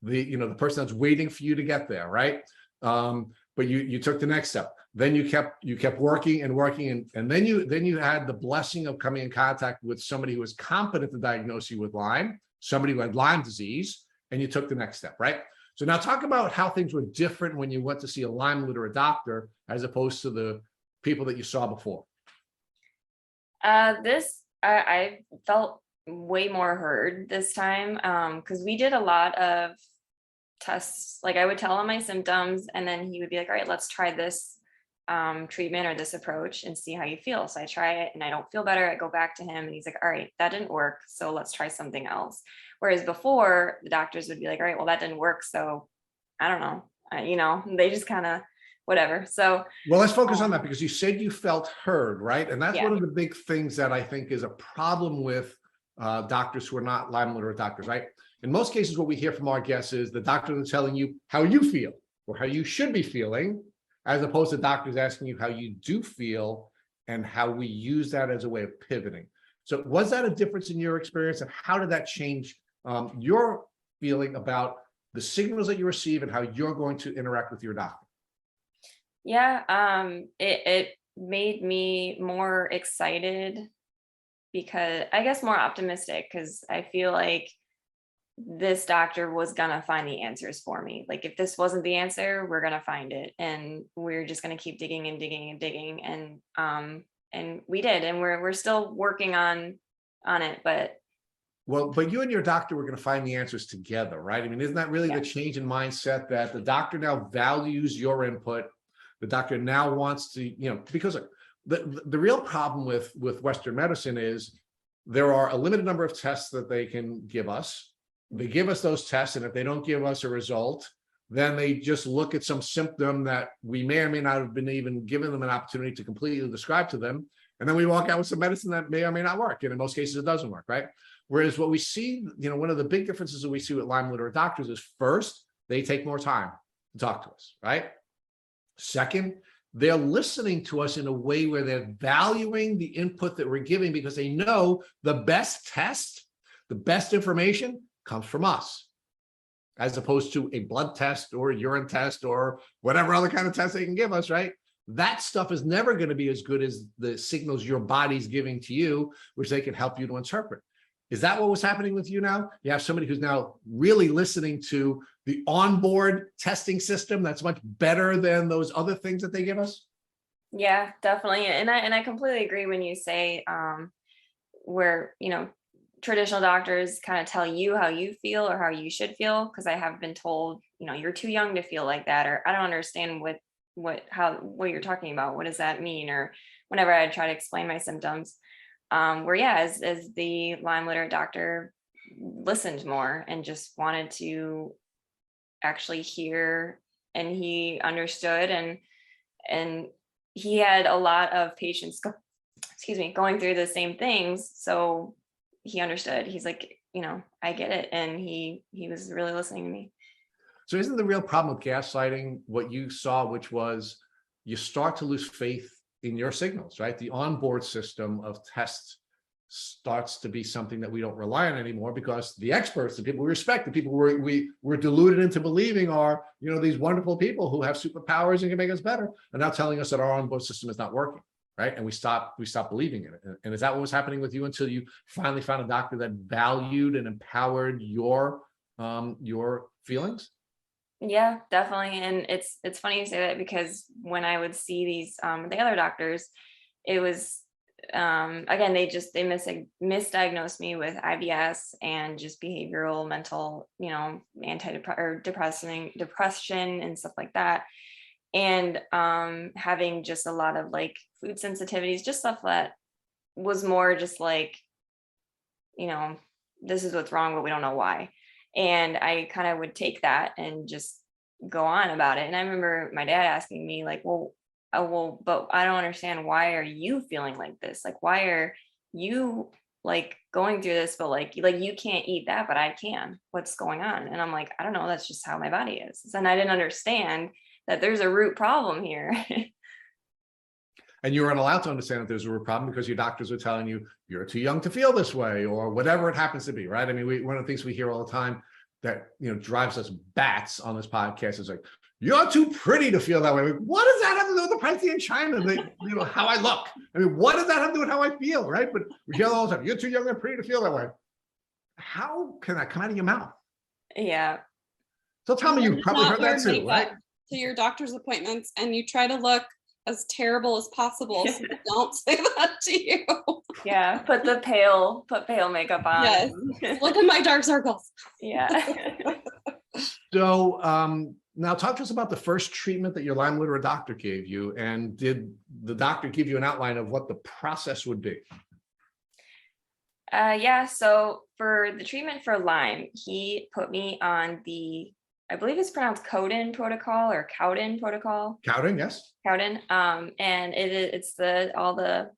the person that's waiting for you to get there, right? But you took the next step. Then you kept working and working, and then you had the blessing of coming in contact with somebody who was competent to diagnose you with Lyme, somebody who had Lyme disease, and you took the next step, right? So now talk about how things were different when you went to see a Lyme Literate doctor as opposed to the people that you saw before. I felt way more heard this time because we did a lot of tests. Like I would tell him my symptoms and then he would be like, all right, let's try this treatment or this approach and see how you feel. So I try it and I don't feel better. I go back to him and he's like, all right, that didn't work. So let's try something else. Whereas before the doctors would be like, all right, well, that didn't work. So I don't know, they just kind of whatever. So, well, let's focus on that because you said you felt heard, right? And that's one of the big things that I think is a problem with doctors who are not Lyme Literate doctors, right? In most cases, what we hear from our guests is the doctor is telling you how you feel or how you should be feeling, as opposed to doctors asking you how you do feel and how we use that as a way of pivoting. So was that a difference in your experience, and how did that change your feeling about the signals that you receive and how you're going to interact with your doctor? Yeah, it made me more excited, because I guess more optimistic, because I feel like this doctor was gonna find the answers for me. Like, if this wasn't the answer, we're gonna find it, and we're just gonna keep digging and digging and digging, and we did, and we're still working on it, but Well, but you and your doctor were going to find the answers together, right? I mean, isn't that really yeah. the change in mindset, that the doctor now values your input? The doctor now wants to, because the real problem with Western medicine is there are a limited number of tests that they can give us. They give us those tests, and if they don't give us a result, then they just look at some symptom that we may or may not have been even given them an opportunity to completely describe to them. And then we walk out with some medicine that may or may not work. And in most cases, it doesn't work, right? Whereas what we see, one of the big differences that we see with Lyme literate doctors is, first, they take more time to talk to us, right? Second, they're listening to us in a way where they're valuing the input that we're giving, because they know the best test, the best information comes from us, as opposed to a blood test or a urine test or whatever other kind of test they can give us, right? That stuff is never going to be as good as the signals your body's giving to you, which they can help you to interpret. Is that what was happening with you now? You have somebody who's now really listening to the onboard testing system that's much better than those other things that they give us? Yeah, definitely. And I completely agree when you say where, traditional doctors kind of tell you how you feel or how you should feel, because I have been told, you're too young to feel like that, or I don't understand what you're talking about. What does that mean? Or whenever I try to explain my symptoms, where as the Lyme literate doctor listened more and just wanted to actually hear, and he understood, and he had a lot of patients going through the same things, so he understood. He's like, I get it, and he was really listening to me. So isn't the real problem with gaslighting what you saw, which was you start to lose faith in your signals, right? The onboard system of tests starts to be something that we don't rely on anymore, because the experts, the people we respect, the people we're deluded into believing are, these wonderful people who have superpowers and can make us better, are now telling us that our onboard system is not working, right? And we stop believing in it. And is that what was happening with you until you finally found a doctor that valued and empowered your feelings? Yeah, definitely. And it's funny you say that, because when I would see these the other doctors, it was again, they misdiagnosed me with IBS and just behavioral mental, depression and stuff like that. And having just a lot of like food sensitivities, just stuff that was more just like, this is what's wrong, but we don't know why. And I kind of would take that and just go on about it. And I remember my dad asking me like, well, but I don't understand. Why are you feeling like this? Like, why are you like going through this? But like you can't eat that, but I can. What's going on? And I'm like, I don't know. That's just how my body is. And I didn't understand that there's a root problem here. And you weren't allowed to understand that there's a root problem because your doctors are telling you you're too young to feel this way, or whatever it happens to be, right? I mean, one of the things we hear all the time that drives us bats on this podcast is like, you're too pretty to feel that way. What does that have to do with the pricing in China? How I look. I mean, what does that have to do with how I feel, right? But we hear all the time, you're too young and pretty to feel that way. How can that come out of your mouth? Yeah. So tell me, you've probably heard that too, right? To your doctor's appointments, and you try to look as terrible as possible, so they don't say that to you. Yeah, put pale makeup on. Yes. Look at my dark circles. Yeah. So now talk to us about the first treatment that your Lyme literate doctor gave you, and did the doctor give you an outline of what the process would be? Yeah, so for the treatment for Lyme, he put me on I believe it's pronounced Cowden protocol or Cowden protocol. Cowden, yes. Cowden. And it's all the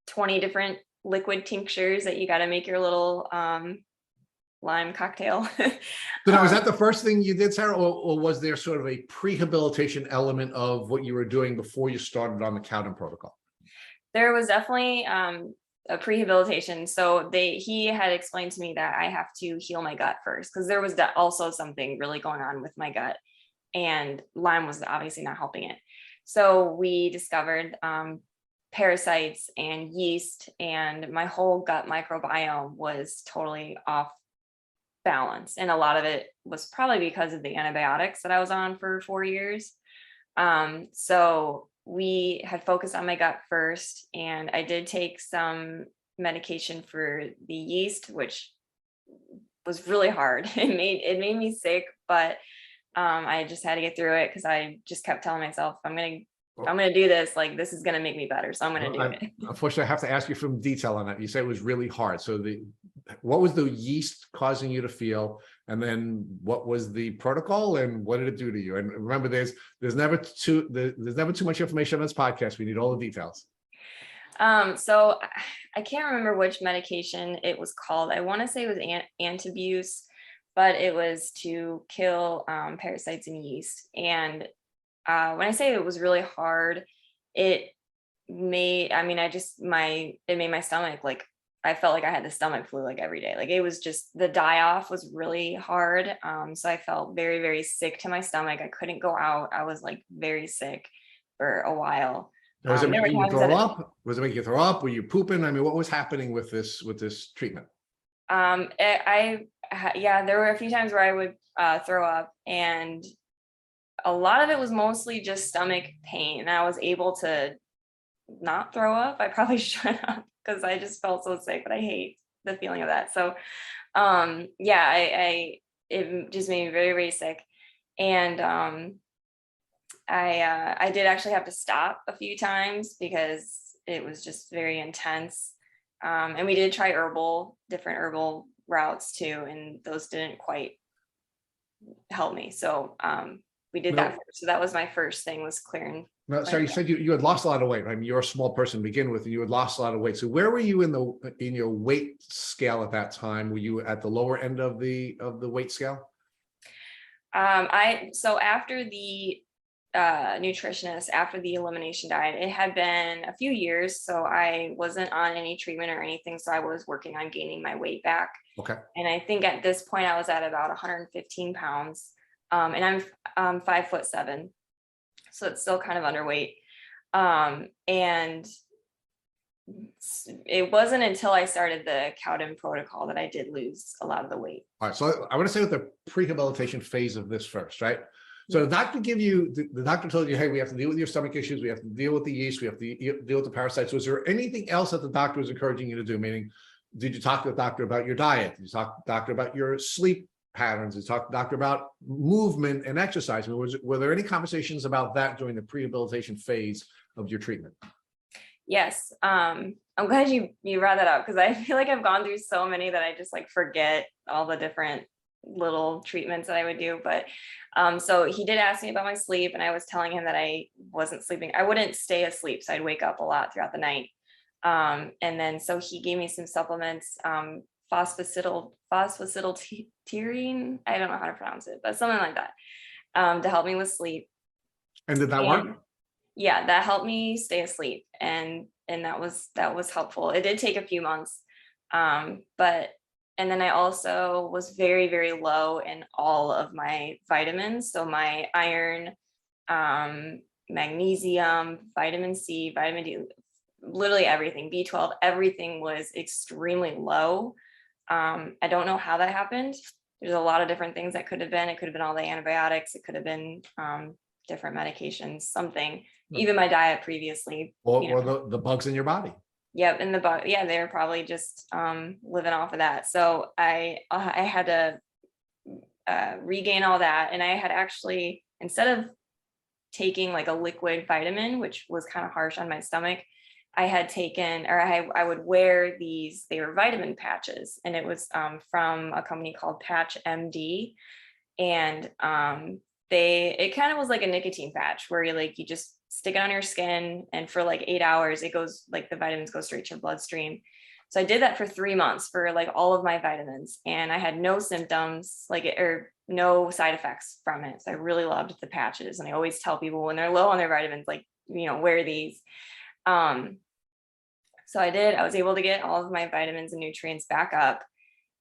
20 different liquid tinctures that you got to make your little Lyme cocktail. So now, was that the first thing you did, Sarah, or was there sort of a prehabilitation element of what you were doing before you started on the Cowden protocol? There was definitely a prehabilitation. So he had explained to me that I have to heal my gut first, because there was also something really going on with my gut, and Lyme was obviously not helping it. So we discovered parasites and yeast, and my whole gut microbiome was totally off balance. And a lot of it was probably because of the antibiotics that I was on for 4 years. So we had focused on my gut first, and I did take some medication for the yeast, which was really hard. It made me sick, but I just had to get through it, because I just kept telling myself, I'm gonna do this, like this is gonna make me better, so I'm gonna do it. Unfortunately, I have to ask you some detail on that. You said it was really hard. So what was the yeast causing you to feel? And then what was the protocol, and what did it do to you? And remember, there's never too much information on this podcast. We need all the details. So I can't remember which medication it was called. I want to say it was antabuse, but it was to kill parasites and yeast. And when I say it was really hard, it made my stomach, like I felt like I had the stomach flu like every day. Like it was just, the die off was really hard. So I felt very, very sick to my stomach. I couldn't go out. I was like very sick for a while. Was it making you throw up? Was it making you throw up? Were you pooping? I mean, what was happening with this treatment? Yeah, there were a few times where I would throw up, and a lot of it was mostly just stomach pain. And I was able to not throw up. I probably should have, because I just felt so sick, but I hate the feeling of that. So it just made me very, very sick. And I did actually have to stop a few times because it was just very intense. And we did try different herbal routes too, and those didn't quite help me. So we did that first. So that was my first thing, was clearing. No, sorry, you said you had lost a lot of weight. I mean, you're a small person to begin with, and you had lost a lot of weight. So where were you in your weight scale at that time? Were you at the lower end of the weight scale? So after the nutritionist, after the elimination diet, it had been a few years, so I wasn't on any treatment or anything. So I was working on gaining my weight back. Okay. And I think at this point I was at about 115 pounds. And I'm 5'7", so it's still kind of underweight. And it wasn't until I started the Cowden protocol that I did lose a lot of the weight. All right, so I want to say with the prehabilitation phase of this first, right? So the doctor told you, hey, we have to deal with your stomach issues, we have to deal with the yeast, we have to deal with the parasites. Was there anything else that the doctor was encouraging you to do? Meaning, did you talk to the doctor about your diet? Did you talk to the doctor about your sleep patterns? Did you talk to the doctor about movement and exercise? I mean, were there any conversations about that during the prehabilitation phase of your treatment? Yes. I'm glad you brought that up, because I feel like I've gone through so many that I just like forget all the different little treatments that I would do. But so he did ask me about my sleep, and I was telling him that I wasn't sleeping. I wouldn't stay asleep, so I'd wake up a lot throughout the night. And then so he gave me some supplements, phosphacetylterine, I don't know how to pronounce it, but something like that, to help me with sleep. And did that work? Yeah, that helped me stay asleep, and that was helpful. It did take a few months, and then I also was very, very low in all of my vitamins. So my iron, magnesium, vitamin C, vitamin D, literally everything, B12, everything was extremely low. I don't know how that happened. There's a lot of different things that could have been. It could have been all the antibiotics. It could have been different medications, something, even my diet previously. Or the bugs in your body. Yep, and they were probably just living off of that. So I had to regain all that, and I had actually, instead of taking like a liquid vitamin, which was kind of harsh on my stomach, I had taken, or I would wear these. They were vitamin patches, and it was from a company called Patch MD, and it kind of was like a nicotine patch where you just stick it on your skin, and for like 8 hours, it goes, like the vitamins go straight to your bloodstream. So I did that for 3 months for like all of my vitamins, and I had no symptoms or no side effects from it. So I really loved the patches. And I always tell people when they're low on their vitamins, like, wear these. So I was able to get all of my vitamins and nutrients back up.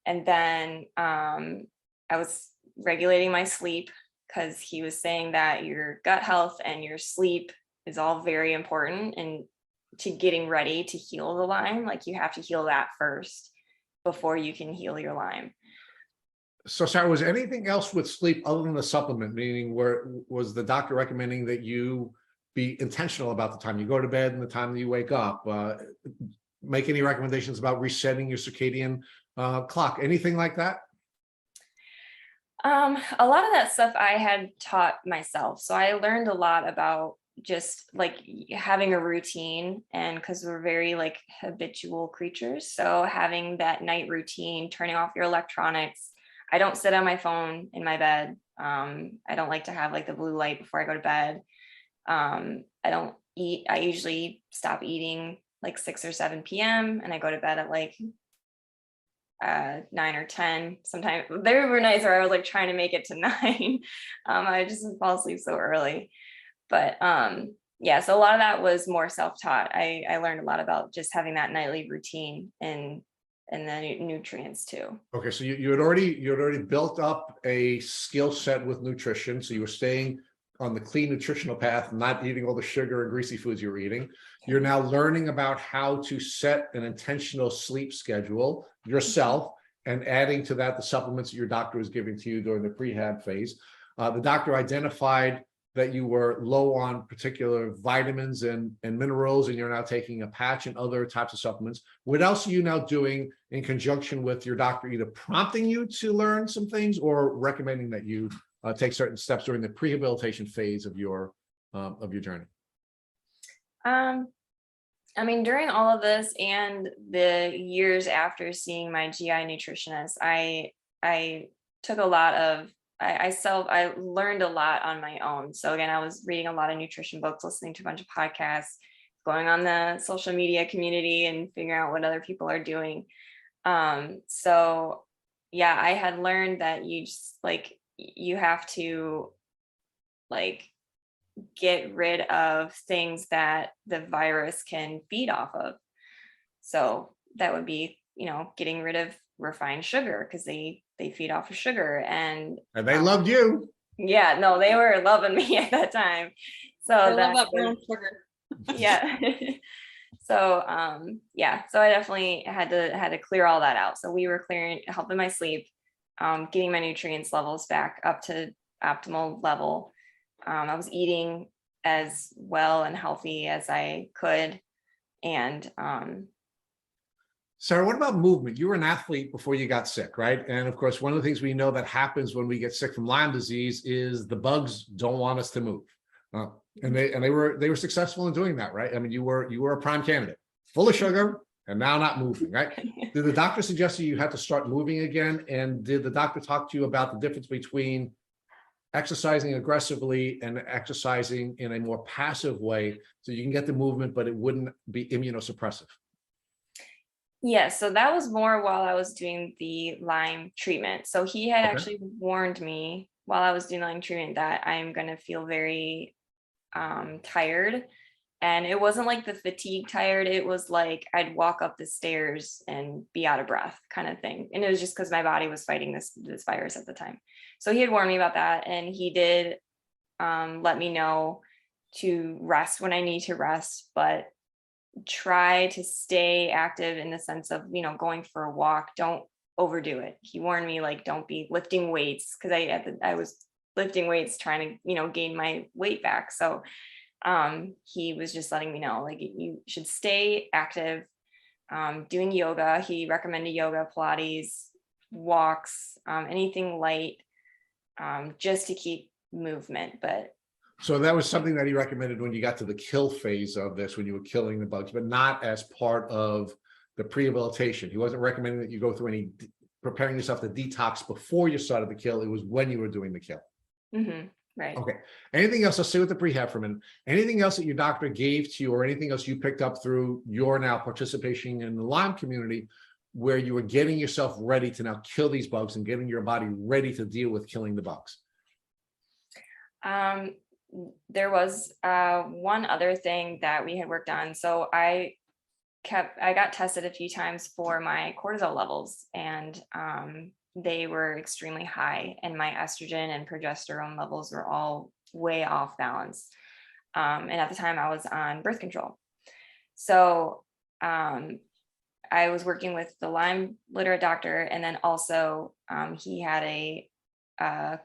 And then I was regulating my sleep, because he was saying that your gut health and your sleep is all very important, and to getting ready to heal the Lyme, like you have to heal that first before you can heal your Lyme. So Sarah, was anything else with sleep other than the supplement, meaning where was the doctor recommending that you be intentional about the time you go to bed and the time that you wake up? Make any recommendations about resetting your circadian clock, anything like that? A lot of that stuff I had taught myself. So I learned a lot about just like having a routine, and because we're very like habitual creatures. So having that night routine, turning off your electronics. I don't sit on my phone in my bed. I don't like to have like the blue light before I go to bed. I don't eat. I usually stop eating like 6 or 7 p.m. and I go to bed at like 9 or 10. Sometimes there were nights where I was like trying to make it to 9. I just fall asleep so early. But yeah, so a lot of that was more self-taught. I learned a lot about just having that nightly routine and the nutrients too. Okay, so you had already built up a skill set with nutrition. So you were staying on the clean nutritional path, not eating all the sugar and greasy foods you were eating. You're now learning about how to set an intentional sleep schedule yourself, and adding to that the supplements that your doctor was giving to you during the prehab phase. The doctor identified that you were low on particular vitamins and minerals, and you're now taking a patch and other types of supplements. What else are you now doing in conjunction with your doctor, either prompting you to learn some things or recommending that you take certain steps during the prehabilitation phase of your journey? I mean, during all of this and the years after seeing my GI nutritionist, I took a lot of I learned a lot on my own. So again, I was reading a lot of nutrition books, listening to a bunch of podcasts, going on the social media community and figuring out what other people are doing. So yeah, I had learned that you have to like get rid of things that the virus can feed off of. So that would be, getting rid of refined sugar, because they feed off of sugar, and they loved you. Yeah, no, they were loving me at that time. So I love that brown sugar. Yeah. So so I definitely had to clear all that out. So we were helping my sleep, getting my nutrients levels back up to optimal level. I was eating as well and healthy as I could. And Sarah, what about movement? You were an athlete before you got sick, right? And of course, one of the things we know that happens when we get sick from Lyme disease is the bugs don't want us to move. And they were successful in doing that, right? I mean, you were a prime candidate, full of sugar and now not moving, right? Did the doctor suggest that you had to start moving again? And did the doctor talk to you about the difference between exercising aggressively and exercising in a more passive way, so you can get the movement, but it wouldn't be immunosuppressive? Yeah, so that was more while I was doing the Lyme treatment. So he had actually warned me while I was doing Lyme treatment that I'm going to feel very tired. And it wasn't like the fatigue tired. It was like I'd walk up the stairs and be out of breath kind of thing. And it was just because my body was fighting this virus at the time. So he had warned me about that. And he did let me know to rest when I need to rest, but try to stay active in the sense of, going for a walk. Don't overdo it. He warned me, like, don't be lifting weights, because I was lifting weights trying to, gain my weight back. So he was just letting me know, like, you should stay active, doing yoga. He recommended yoga, Pilates, walks, anything light, just to keep movement. But so that was something that he recommended when you got to the kill phase of this, when you were killing the bugs, but not as part of the prehabilitation. He wasn't recommending that you go through preparing yourself to detox before you started the kill. It was when you were doing the kill. Mm-hmm. Right. Okay. Anything else? Let's stay with the prehab for a minute. Anything else that your doctor gave to you, or anything else you picked up through your now participation in the Lyme community, where you were getting yourself ready to now kill these bugs and getting your body ready to deal with killing the bugs? There was one other thing that we had worked on. So I got tested a few times for my cortisol levels, and they were extremely high, and my estrogen and progesterone levels were all way off balance. And at the time I was on birth control. So I was working with the Lyme Literate doctor, and then also he had a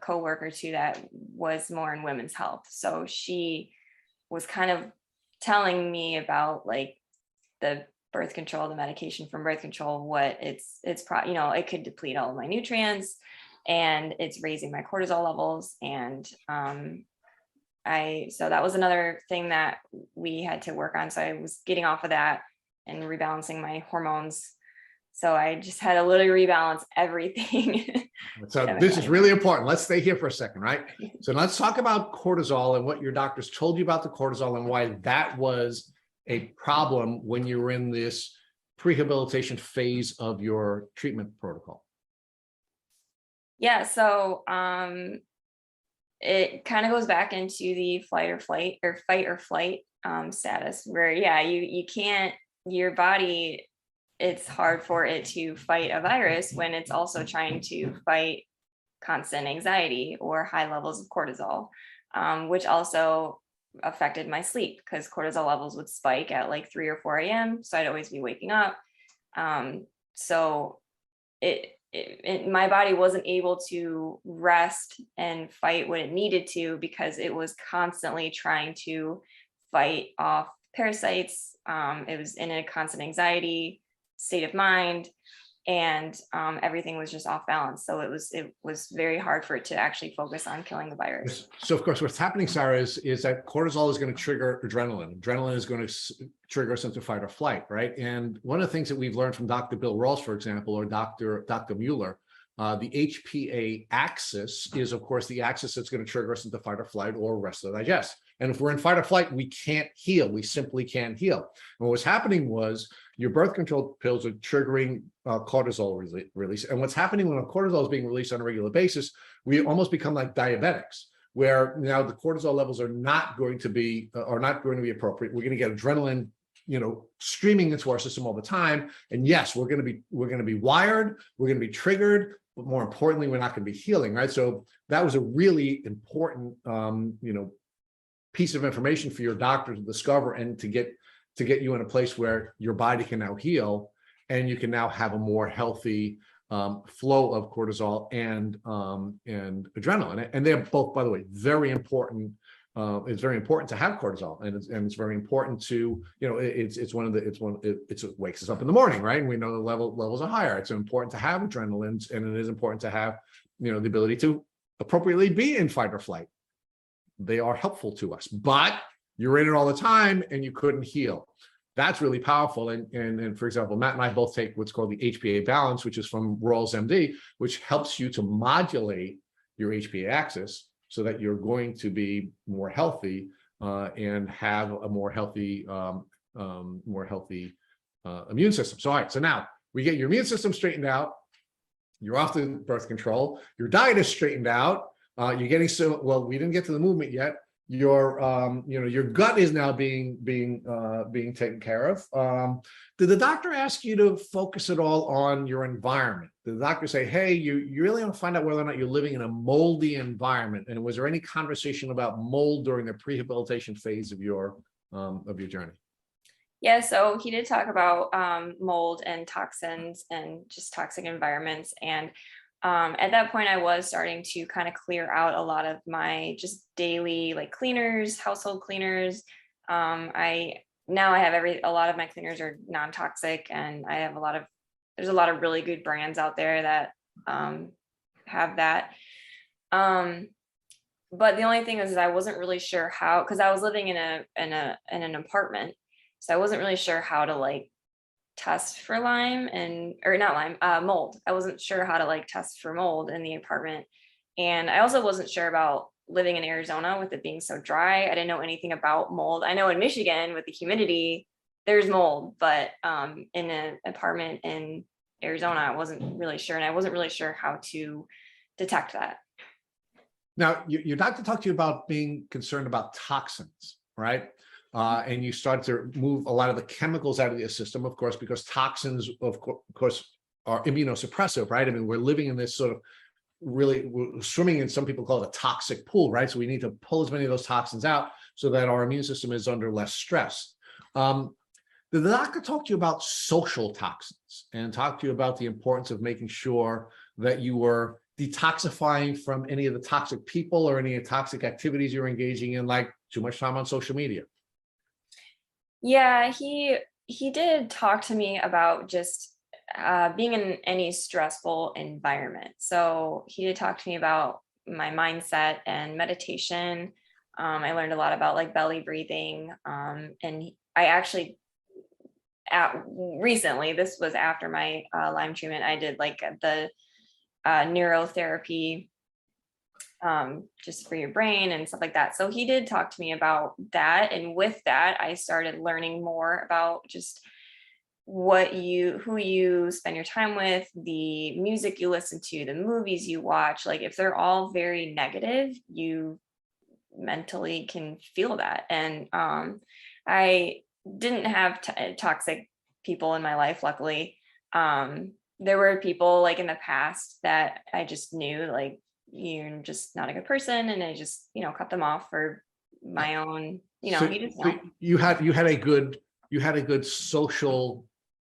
coworker too that was more in women's health. So she was kind of telling me about like the birth control, the medication from birth control, what it could deplete all of my nutrients, and it's raising my cortisol levels. And so that was another thing that we had to work on. So I was getting off of that and rebalancing my hormones. So I just had to literally rebalance everything. So this is really important. Let's stay here for a second, right? So let's talk about cortisol and what your doctors told you about the cortisol and why that was a problem when you were in this prehabilitation phase of your treatment protocol. Yeah, so it kind of goes back into the fight or flight status, where you can't, your body, it's hard for it to fight a virus when it's also trying to fight constant anxiety or high levels of cortisol, which also affected my sleep because cortisol levels would spike at like 3 or 4 a.m. So I'd always be waking up. So my body wasn't able to rest and fight what it needed to, because it was constantly trying to fight off parasites. It was in a constant anxiety state of mind, and everything was just off balance. So it was very hard for it to actually focus on killing the virus. So of course, what's happening, Sarah, is that cortisol is going to trigger adrenaline. Adrenaline is going to trigger us into fight or flight, right? And one of the things that we've learned from Dr. Bill Rawls, for example, or Dr. Mueller, the HPA axis is, of course, the axis that's going to trigger us into fight or flight or rest or digest. And if we're in fight or flight, we can't heal. We simply can't heal. And what was happening was your birth control pills are triggering cortisol release. And what's happening when cortisol is being released on a regular basis, we almost become like diabetics, where now the cortisol levels are not going to be appropriate. We're going to get adrenaline, streaming into our system all the time. And yes, we're going to be wired, we're going to be triggered, but more importantly, we're not going to be healing, right? So that was a really important, piece of information for your doctor to discover and to get you in a place where your body can now heal, and you can now have a more healthy flow of cortisol and adrenaline. And they're both, by the way, very important. It's very important to have cortisol, and it's very important to, it wakes us up in the morning, right? And we know the levels are higher. It's important to have adrenaline, and it is important to have, the ability to appropriately be in fight or flight. They are helpful to us, but you're in it all the time and you couldn't heal. That's really powerful. And for example, Matt and I both take what's called the HPA balance, which is from Rawls MD, which helps you to modulate your HPA axis so that you're going to be more healthy and have a more healthy immune system. So, all right, so now we get your immune system straightened out. You're off the birth control. Your diet is straightened out. You're getting we didn't get to the movement yet. Your gut is now being taken care of. Did the doctor ask you to focus at all on your environment? Did the doctor say, hey, you really want to find out whether or not you're living in a moldy environment? And was there any conversation about mold during the prehabilitation phase of your journey? Yeah, so he did talk about mold and toxins and just toxic environments. And at that point, I was starting to kind of clear out a lot of my just daily cleaners, household cleaners. I have a lot of my cleaners are non-toxic, and I have there's a lot of really good brands out there that have that. But the only thing is I wasn't really sure how, because I was living in an apartment, so I wasn't really sure how to test for mold. I wasn't sure how to test for mold in the apartment. And I also wasn't sure about living in Arizona with it being so dry. I didn't know anything about mold. I know in Michigan with the humidity, there's mold, but in an apartment in Arizona, I wasn't really sure. And I wasn't really sure how to detect that. Now, your doctor talked to you about being concerned about toxins, right? And you started to move a lot of the chemicals out of your system, of course, because toxins, of course, are immunosuppressive, right? I mean, we're living in this sort of really, we're swimming in, some people call it a toxic pool, right? So we need to pull as many of those toxins out so that our immune system is under less stress. Did the doctor talk to you about social toxins and talk to you about the importance of making sure that you were detoxifying from any of the toxic people or any of the toxic activities you're engaging in, like too much time on social media? Yeah, he did talk to me about just being in any stressful environment. So he did talk to me about my mindset and meditation. I learned a lot about like belly breathing. And I actually, recently, this was after my Lyme treatment, I did like the neurotherapy just for your brain and stuff like that. So he did talk to me about that. And with that, I started learning more about just who you spend your time with, the music you listen to, the movies you watch. Like if they're all very negative, you mentally can feel that. And I didn't have toxic people in my life, luckily. There were people like in the past that I just knew, like, you're just not a good person, and I just, cut them off for my own, So you just know. you had a good social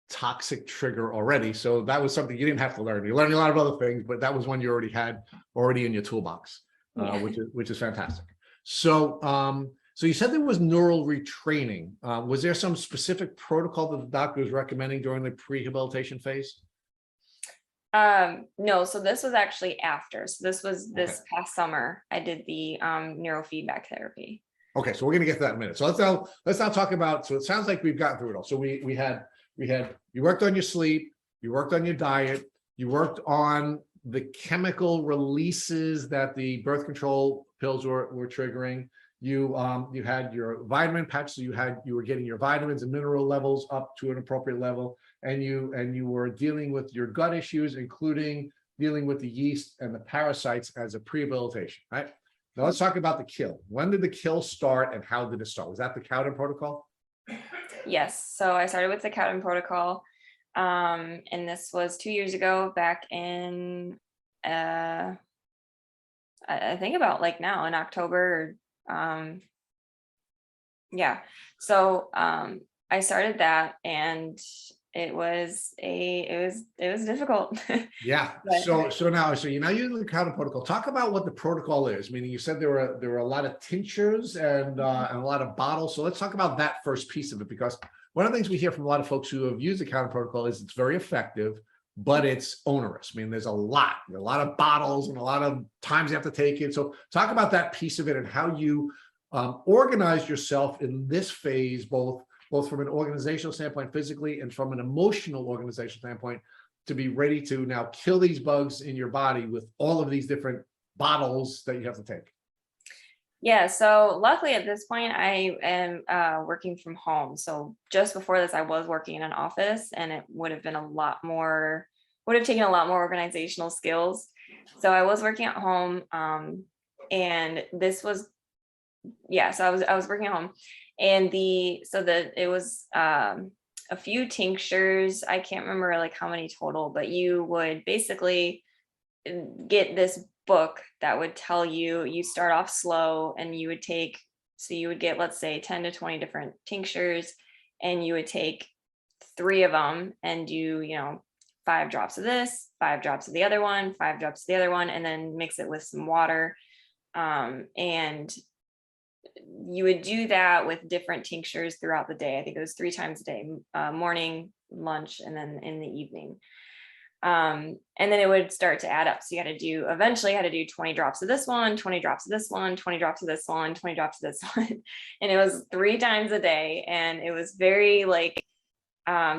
toxic trigger already. So that was something you didn't have to learn. You learned a lot of other things, but that was one you already had in your toolbox, Yeah. which is fantastic. So so you said there was neural retraining. Was there some specific protocol that the doctor was recommending during the prehabilitation phase? No, so this was actually after. So this was this past summer. I did the neurofeedback therapy. Okay, so we're gonna get to that in a minute. So let's now talk about. So it sounds like we've gotten through it all. So we had you worked on your sleep, you worked on your diet, you worked on the chemical releases that the birth control pills were triggering. You had your vitamin patch, so you were getting your vitamins and mineral levels up to an appropriate level, and you were dealing with your gut issues, including dealing with the yeast and the parasites as a prehabilitation, right? Now let's talk about the kill. When did the kill start and how did it start? Was that the Cowden protocol? Yes. So I started with the Cowden protocol. And this was 2 years ago, back in I think about like now in October. Yeah. So I started that, and it was difficult. Yeah. But- So now you're in the Cowden protocol. Talk about what the protocol is. Meaning, you said there were a lot of tinctures and a lot of bottles. So let's talk about that first piece of it, because one of the things we hear from a lot of folks who have used the Cowden protocol is it's very effective, but it's onerous. I mean, there's a lot of bottles and a lot of times you have to take it. So talk about that piece of it and how you organize yourself in this phase, both from an organizational standpoint, physically, and from an emotional organizational standpoint, to be ready to now kill these bugs in your body with all of these different bottles that you have to take. Yeah, so luckily at this point I am working from home. So just before this, I was working in an office, and it would have taken a lot more organizational skills. So I was working at home, and this was, so I was working at home, and it was a few tinctures. I can't remember like how many total, but you would basically get this book that would tell you start off slow, and you would get, let's say, 10 to 20 different tinctures, and you would take 3 of them and do 5 drops of this, 5 drops of the other one, 5 drops of the other one, and then mix it with some water. And you would do that with different tinctures throughout the day. I think it was 3 times a day, morning, lunch, and then in the evening. And then it would start to add up. So eventually had to do 20 drops of this one, 20 drops of this one, 20 drops of this one, 20 drops of this one. And it was 3 times a day. And it was very like,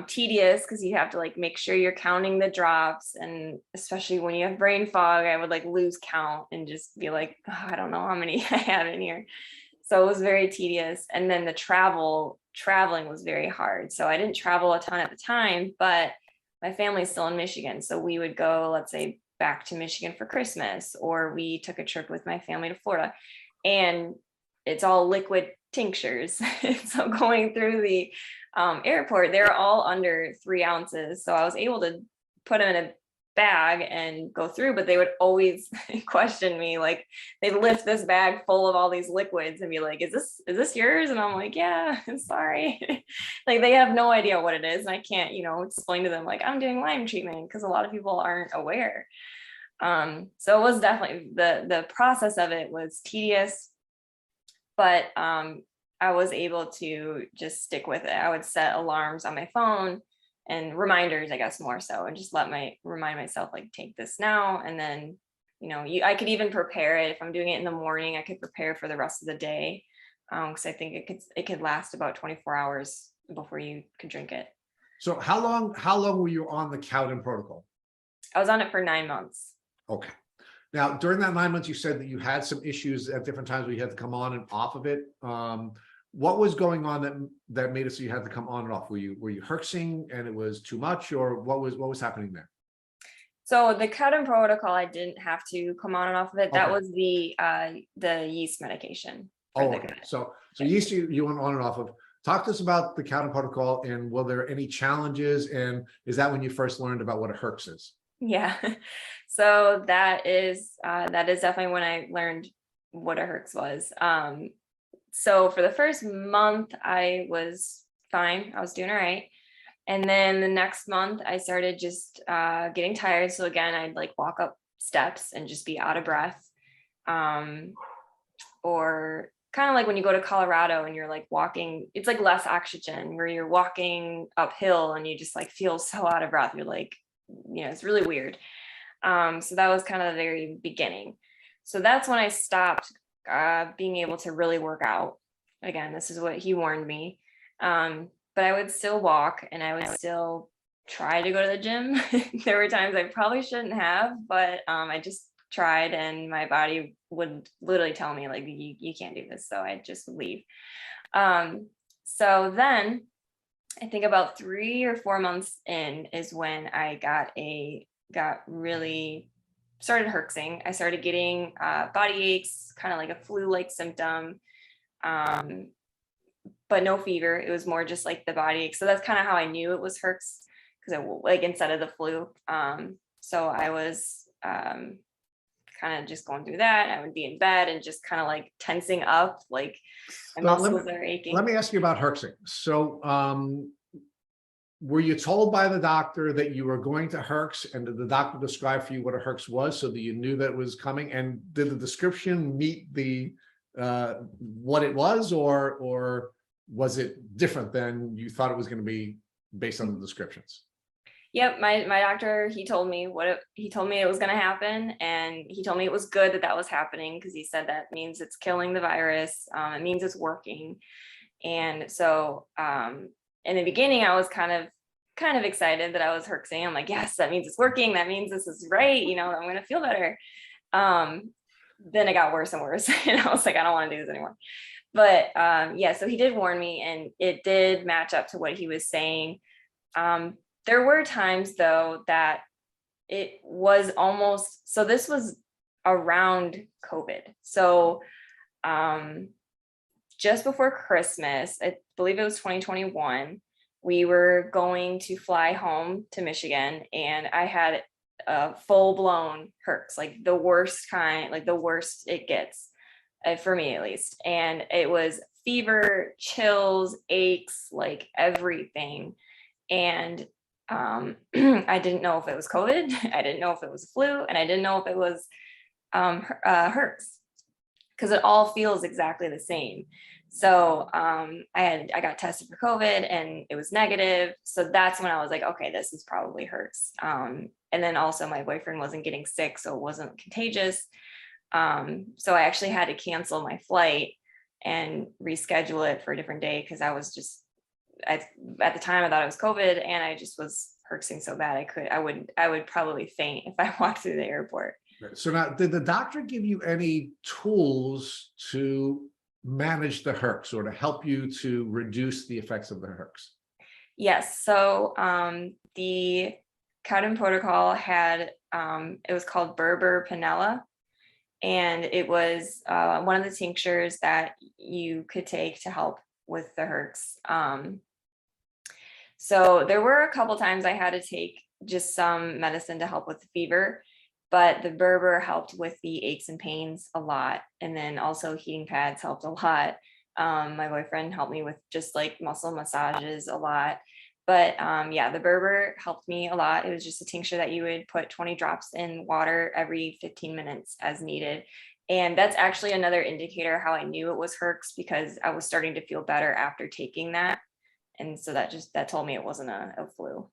tedious because you have to like make sure you're counting the drops, and especially when you have brain fog, I would like lose count and just be like, oh, I don't know how many I have in here. So it was very tedious. And then the traveling was very hard. So I didn't travel a ton at the time, but my family's still in Michigan. So we would go, let's say, back to Michigan for Christmas, or we took a trip with my family to Florida, and it's all liquid tinctures. So going through the airport, they're all under 3 ounces. So I was able to put them in a bag and go through, but they would always question me. Like they'd lift this bag full of all these liquids and be like, is this yours? And I'm like, yeah, sorry. Like they have no idea what it is. And I can't, explain to them like I'm doing Lyme treatment, because a lot of people aren't aware. So it was definitely the process of it was tedious, but I was able to just stick with it. I would set alarms on my phone and reminders, I guess, more so, and just remind myself, like, take this now. And then, I could even prepare it. If I'm doing it in the morning, I could prepare for the rest of the day. Because I think it could last about 24 hours before you could drink it. So how long were you on the Cowden protocol? I was on it for 9 months. Okay. Now, during that 9 months, you said that you had some issues at different times where you had to come on and off of it. What was going on that made it so you had to come on and off? Were you herxing and it was too much, or what was happening there? So the Cowden protocol, I didn't have to come on and off of it. That was the yeast medication. Oh, okay. So yeast you went on and off of. Talk to us about the Cowden protocol, and were there any challenges? And is that when you first learned about what a herx is? Yeah. So that is definitely when I learned what a herx was. So for the first month, I was fine. I was doing all right. And then the next month, I started just getting tired. So again, I'd like walk up steps and just be out of breath. Or kind of like when you go to Colorado and you're like walking, it's like less oxygen, where you're walking uphill and you just like feel so out of breath. You're like, it's really weird. So that was kind of the very beginning. So that's when I stopped being able to really work out. Again, this is what he warned me. But I would still walk, and I would still try to go to the gym. There were times I probably shouldn't have, but I just tried, and my body would literally tell me like, you can't do this. So I just leave. So then I think about 3 or 4 months in is when I got really started herxing. I started getting body aches, kind of like a flu-like symptom, but no fever. It was more just like the body ache. So that's kind of how I knew it was herx, because like instead of the flu. So I was kind of just going through that. I would be in bed and just kind of like tensing up, like my muscles are aching. Let me ask you about herxing. So were you told by the doctor that you were going to herx, and did the doctor describe for you what a herx was so that you knew that it was coming? And did the description meet the what it was, or was it different than you thought it was going to be based on the descriptions? Yep, my doctor, he told me it was going to happen, and he told me it was good that was happening, because he said that means it's killing the virus. It means it's working. And so in the beginning, I was kind of excited that I was herxing. I'm like, yes, that means it's working. That means this is right. I'm going to feel better. Then it got worse and worse. And I was like, I don't want to do this anymore. But yeah, so he did warn me, and it did match up to what he was saying. There were times though that it was almost, so this was around COVID. So just before Christmas, I believe it was 2021, we were going to fly home to Michigan, and I had a full-blown herx, like the worst kind, like the worst it gets, for me at least. And it was fever, chills, aches, like everything. And I didn't know if it was COVID, I didn't know if it was flu, and I didn't know if it was herx, because it all feels exactly the same. So I got tested for COVID, and it was negative. So that's when I was like, okay, this is probably herx. And then also my boyfriend wasn't getting sick, so it wasn't contagious. So I actually had to cancel my flight and reschedule it for a different day, because I was just at the time I thought it was COVID, and I just was herxing so bad I would probably faint if I walked through the airport. So now, did the doctor give you any tools to manage the herx or to help you to reduce the effects of the herx? Yes. So the Cowden protocol had it was called Berber Panella, and it was one of the tinctures that you could take to help with the herx. So there were a couple times I had to take just some medicine to help with the fever, but the Berber helped with the aches and pains a lot. And then also heating pads helped a lot. My boyfriend helped me with just like muscle massages a lot. But yeah, the Berber helped me a lot. It was just a tincture that you would put 20 drops in water every 15 minutes as needed. And that's actually another indicator how I knew it was herx, because I was starting to feel better after taking that. And so that told me it wasn't a flu.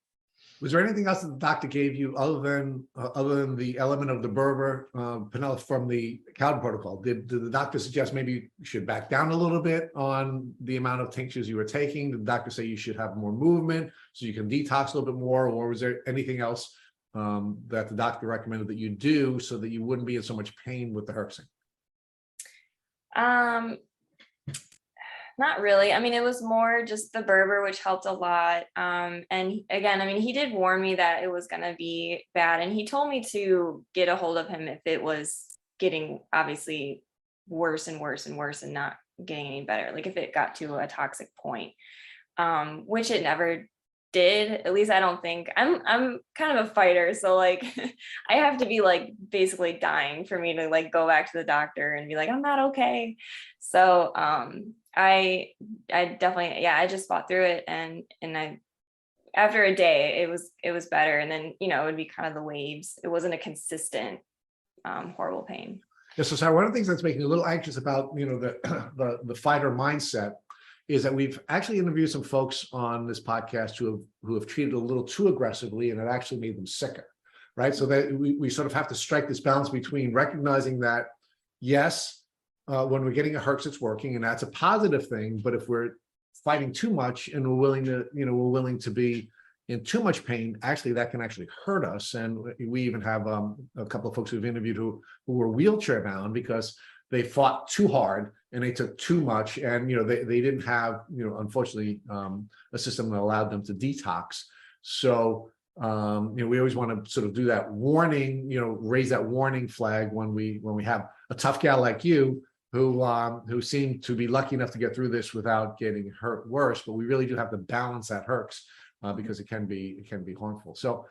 Was there anything else that the doctor gave you other than the element of the Berber Panella from the Cowden protocol? Did the doctor suggest maybe you should back down a little bit on the amount of tinctures you were taking? Did the doctor say you should have more movement so you can detox a little bit more? Or was there anything else that the doctor recommended that you do so that you wouldn't be in so much pain with the herxing? Not really. I mean, it was more just the Berber, which helped a lot. And again, I mean, he did warn me that it was going to be bad. And he told me to get a hold of him if it was getting obviously worse and worse and worse and not getting any better. Like if it got to a toxic point, which it never did. At least I don't think. I'm kind of a fighter. So like I have to be like basically dying for me to like go back to the doctor and be like, I'm not okay. So I definitely, yeah, I just fought through it, and I, after a day it was better, and then it would be kind of the waves. It wasn't a consistent horrible pain. Yes, so Sarah, one of the things that's making me a little anxious about the fighter mindset is that we've actually interviewed some folks on this podcast who have treated a little too aggressively, and it actually made them sicker, right? So that we sort of have to strike this balance between recognizing that yes, when we're getting a herx, it's working, and that's a positive thing. But if we're fighting too much and we're willing to be in too much pain, actually that can actually hurt us. And we even have a couple of folks who've interviewed who were wheelchair bound because they fought too hard and they took too much, and they didn't have unfortunately a system that allowed them to detox. So we always want to sort of do that warning, raise that warning flag when we have a tough gal like you who seem to be lucky enough to get through this without getting hurt worse. But we really do have to balance that herx because it can be harmful. So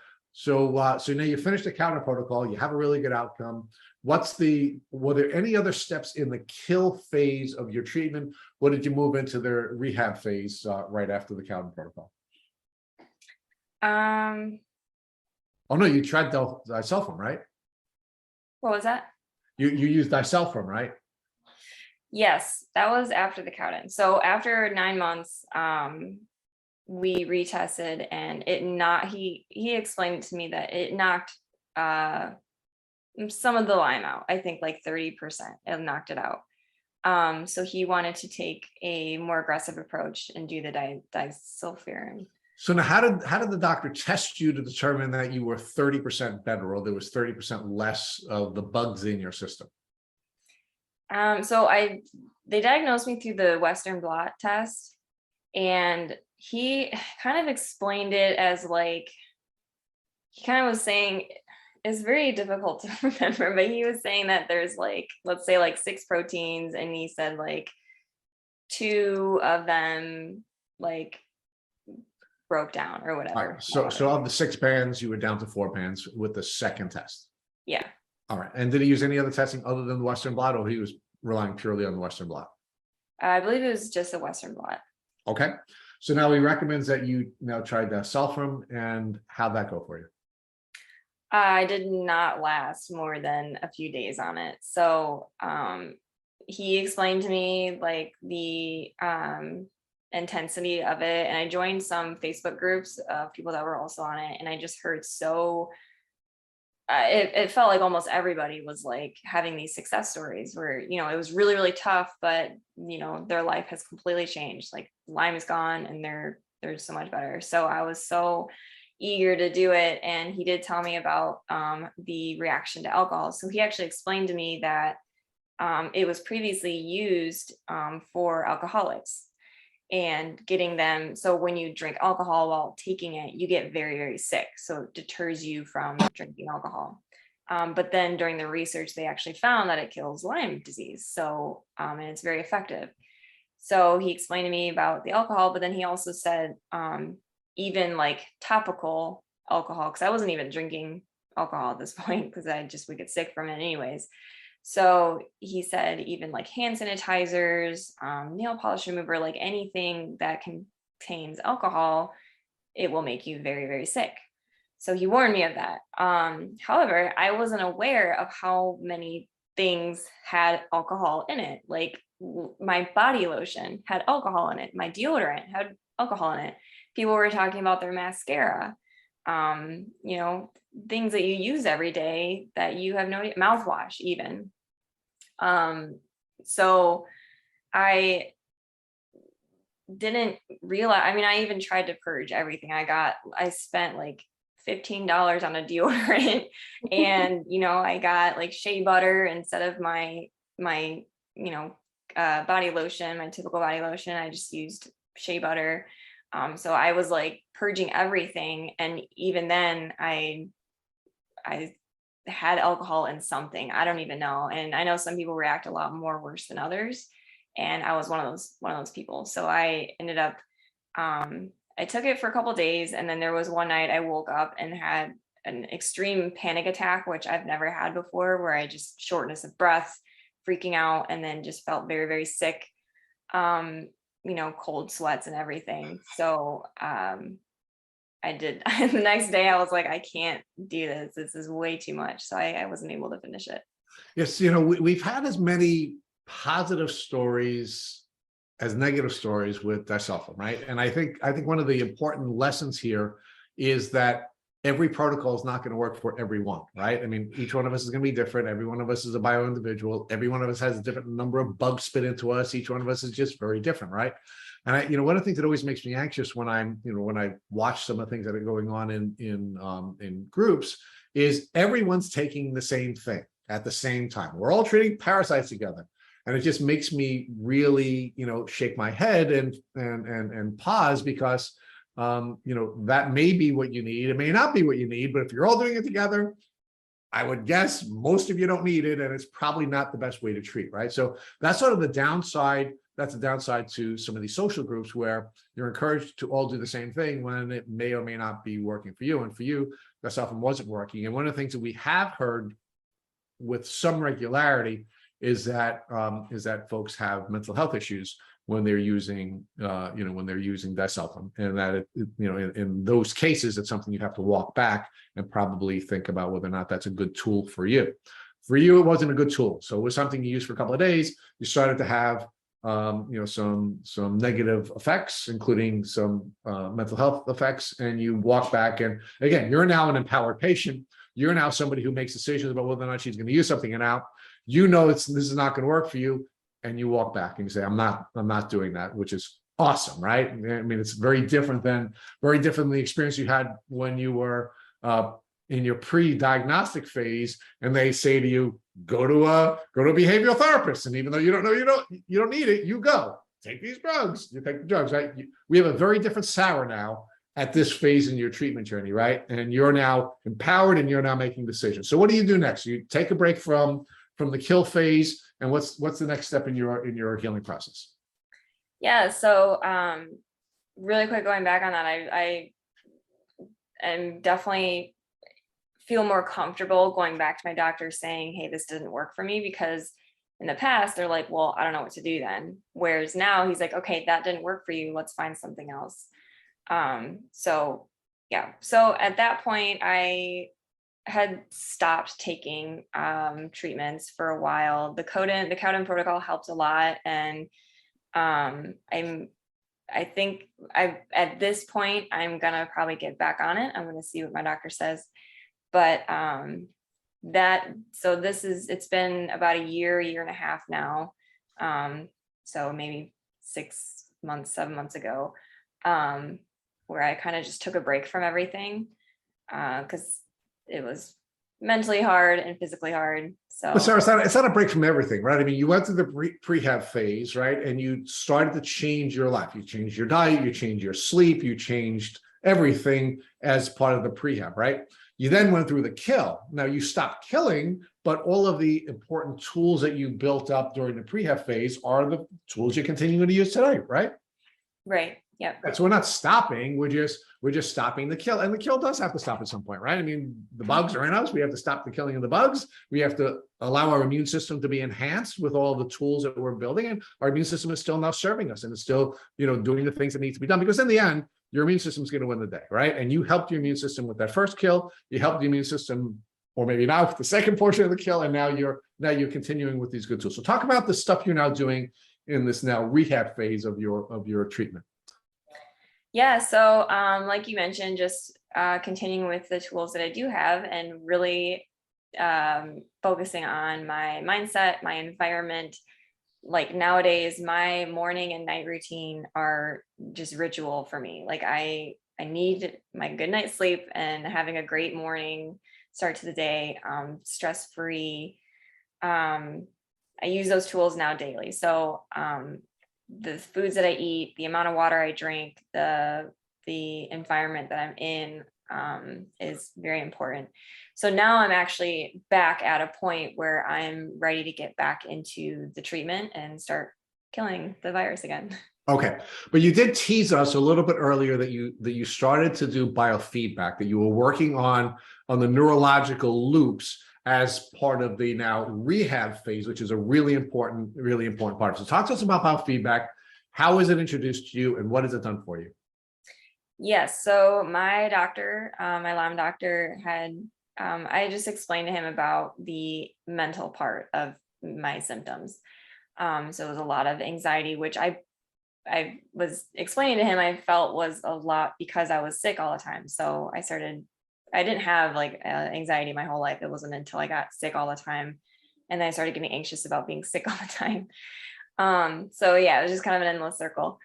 now you finished the Cowden protocol, you have a really good outcome. Were there any other steps in the kill phase of your treatment? Or did you move into the rehab phase right after the Cowden protocol? Oh no, you tried Disulfiram, right? What was that? You used Disulfiram, right? Yes, that was after the Cowden. So after 9 months, we retested, and he explained to me that it knocked some of the Lyme out. I think like 30%, it knocked it out. So he wanted to take a more aggressive approach and do the Disulfiram. So now how did the doctor test you to determine that you were 30% better, or there was 30% less of the bugs in your system? So they diagnosed me through the Western blot test, and he kind of explained it as like, he kind of was saying, it's very difficult to remember, but he was saying that there's like, let's say like 6 proteins, and he said like 2 of them like broke down or whatever. Right. So of the 6 bands, you were down to 4 bands with the second test. Yeah. All right. And did he use any other testing other than the Western blot, or he was relying purely on the Western blot? I believe it was just a Western blot. Okay. So now he recommends that you now try Disulfiram, and how'd that go for you? I did not last more than a few days on it. So he explained to me like the intensity of it, and I joined some Facebook groups of people that were also on it, and I just heard it felt like almost everybody was like having these success stories where it was really, really tough, but their life has completely changed. Like Lyme is gone, and they're they're so much better. So I was so eager to do it. And he did tell me about the reaction to alcohol. So he actually explained to me that it was previously used for alcoholics and getting them. So when you drink alcohol while taking it, you get very, very sick. So it deters you from drinking alcohol. But then during the research, they actually found that it kills Lyme disease. So, and it's very effective. So he explained to me about the alcohol, but then he also said, even like topical alcohol, because I wasn't even drinking alcohol at this point because would get sick from it anyways. So he said even like hand sanitizers, nail polish remover, like anything that contains alcohol, it will make you very, very sick. So he warned me of that. However, I wasn't aware of how many things had alcohol in it. Like my body lotion had alcohol in it. My deodorant had alcohol in it. People were talking about their mascara, things that you use every day that you have no mouthwash even. So I didn't realize, I even tried to purge everything. I spent like $15 on a deodorant and, I got like shea butter instead of my body lotion, my typical body lotion. I just used shea butter. So I was like purging everything. And even then I had alcohol in something. I don't even know. And I know some people react a lot more worse than others. And I was one of those people. So I ended up, I took it for a couple of days. And then there was one night I woke up and had an extreme panic attack, which I've never had before, where I just shortness of breath, freaking out, and then just felt very, very sick, cold sweats and everything. So, I did. The next day I was like, I can't do this. This is way too much. So I wasn't able to finish it. Yes, we've had as many positive stories as negative stories with Disulfiram, right? And I think one of the important lessons here is that every protocol is not going to work for everyone, right? Each one of us is going to be different. Every one of us is a bio individual. Every one of us has a different number of bugs spit into us. Each one of us is just very different, right? And one of the things that always makes me anxious when when I watch some of the things that are going on in groups is everyone's taking the same thing at the same time. We're all treating parasites together. And it just makes me really, shake my head and pause because, that may be what you need. It may not be what you need, but if you're all doing it together, I would guess most of you don't need it. And it's probably not the best way to treat, right? So that's sort of the downside. That's the downside to some of these social groups where you're encouraged to all do the same thing when it may or may not be working for you. And for you, that often wasn't working. And one of the things that we have heard with some regularity is that folks have mental health issues when they're using Disulfiram, and that in those cases it's something you have to walk back and probably think about whether or not that's a good tool for you. For you, it wasn't a good tool, so it was something you used for a couple of days. You started to have some negative effects, including some mental health effects, and you walk back. And again, you're now an empowered patient. You're now somebody who makes decisions about whether or not she's going to use something, and now this is not going to work for you, and you walk back and you say, I'm not doing that, which is awesome, right? It's very different than the experience you had when you were in your pre-diagnostic phase, and they say to you, go to a behavioral therapist, and even though you don't need it, you go take these drugs. You take the drugs, right? We have a very different Sarah now at this phase in your treatment journey, right? And you're now empowered, and you're now making decisions. So what do you do next? You take a break from the kill phase, and what's the next step in your healing process? Yeah. So really quick, going back on that, I am definitely feel more comfortable going back to my doctor saying, hey, this didn't work for me, because in the past they're like, well, I don't know what to do then. Whereas now he's like, okay, that didn't work for you. Let's find something else. So at that point I had stopped taking treatments for a while. The Cowden protocol helped a lot. And I think at this point, I'm gonna probably get back on it. I'm gonna see what my doctor says. But it's been about a year and a half now. So maybe 6 months, 7 months ago. where I kind of just took a break from everything because it was mentally hard and physically hard. But Sarah, So it's not a break from everything, right? I mean, you went through the prehab phase, right? And you started to change your life. You changed your diet, you changed your sleep, you changed everything as part of the prehab, right? You then went through the kill. Now you stopped killing, but all of the important tools that you built up during the prehab phase are the tools you're continuing to use today, right? right. Yep. So we're not stopping. We're just stopping the kill, and the kill does have to stop at some point, right? I mean, the bugs are in us. We have to stop the killing of the bugs. We have to allow our immune system to be enhanced with all the tools that we're building, and our immune system is still now serving us, and it's still, doing the things that need to be done. Because in the end, your immune system is going to win the day, right? And you helped your immune system with that first kill. You helped the immune system, or maybe now with the second portion of the kill, and now you're continuing with these good tools. So talk about the stuff you're now doing in this now rehab phase of your treatment. Yeah. So like you mentioned, just continuing with the tools that I do have and really focusing on my mindset, my environment. Like nowadays, my morning and night routine are just ritual for me. Like I need my good night's sleep and having a great morning start to the day, stress-free. I use those tools now daily. So the foods that I eat, the amount of water I drink, the environment that I'm in is very important. So now I'm actually back at a point where I'm ready to get back into the treatment and start killing the virus again. Okay, but you did tease us a little bit earlier that you started to do biofeedback, that you were working on the neurological loops as part of the now rehab phase, which is a really important part. So talk to us about biofeedback. How is it introduced to you and what has it done for you? Yes. So my doctor, my Lyme doctor had, I just explained to him about the mental part of my symptoms. So it was a lot of anxiety, which I was explaining to him, I felt was a lot because I was sick all the time. So I didn't have like anxiety my whole life. It wasn't until I got sick all the time. And then I started getting anxious about being sick all the time. So yeah, it was just kind of an endless circle.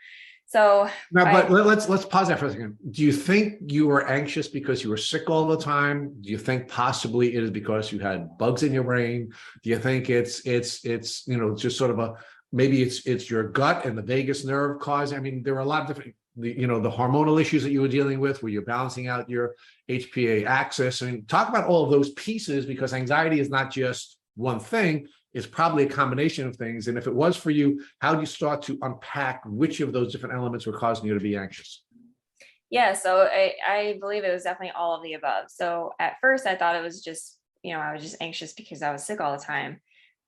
So now, but let's pause that for a second. Do you think you were anxious because you were sick all the time? Do you think possibly it is because you had bugs in your brain? Do you think it's just sort of maybe it's your gut and the vagus nerve causing? I mean, there are a lot of different, the hormonal issues that you were dealing with, where you're balancing out your HPA axis. I mean, talk about all of those pieces, because anxiety is not just one thing. It's probably a combination of things. And if it was for you, how do you start to unpack which of those different elements were causing you to be anxious? yeah, so I believe it was definitely all of the above. So at first I thought it was just, I was just anxious because I was sick all the time.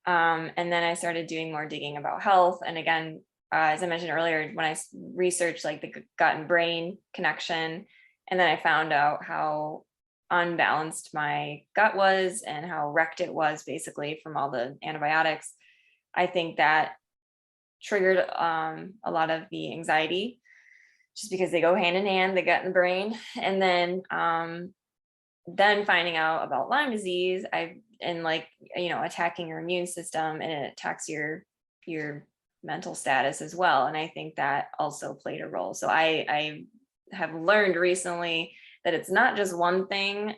And then I started doing more digging about health. And again, as I mentioned earlier, when I researched like the gut and brain connection, and then I found out how unbalanced my gut was and how wrecked it was basically from all the antibiotics, I think that triggered a lot of the anxiety, just because they go hand in hand, the gut and the brain. And then finding out about Lyme disease, attacking your immune system, and it attacks your mental status as well. And I think that also played a role. So I have learned recently that it's not just one thing.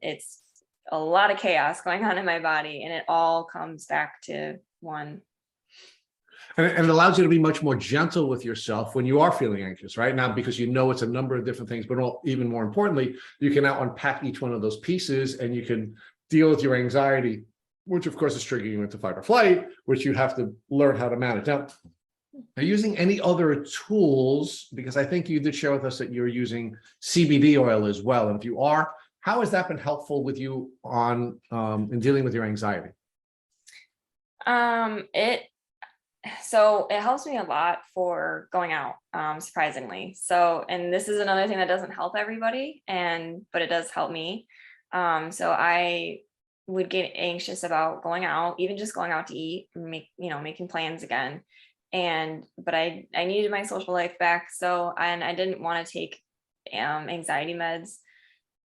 It's a lot of chaos going on in my body, and it all comes back to one. And it allows you to be much more gentle with yourself when you are feeling anxious, right? Now, because it's a number of different things, but even more importantly, you can now unpack each one of those pieces, and you can deal with your anxiety, which of course is triggering you into fight or flight, which you have to learn how to manage. Now, are you using any other tools? Because I think you did share with us that you're using CBD oil as well. And if you are, how has that been helpful with you in dealing with your anxiety? So it helps me a lot for going out, surprisingly. So, and this is another thing that doesn't help everybody, but it does help me. So I would get anxious about going out, even just going out to eat, making plans again. But I needed my social life back. So, and I didn't want to take anxiety meds.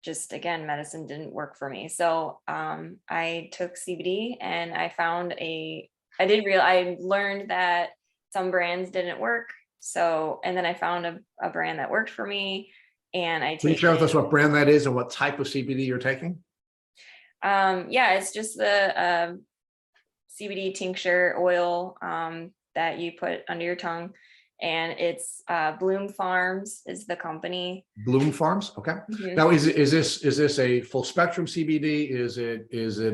Just again, medicine didn't work for me. So I took CBD, and I learned that some brands didn't work. So, and then I found a brand that worked for me. and I Can you take share with it. us what brand that is and what type of CBD you're taking? Yeah, it's just the CBD tincture oil that you put under your tongue, and it's Bloom Farms is the company. Bloom Farms. Okay. Mhm. Now, is this a full spectrum CBD? Is it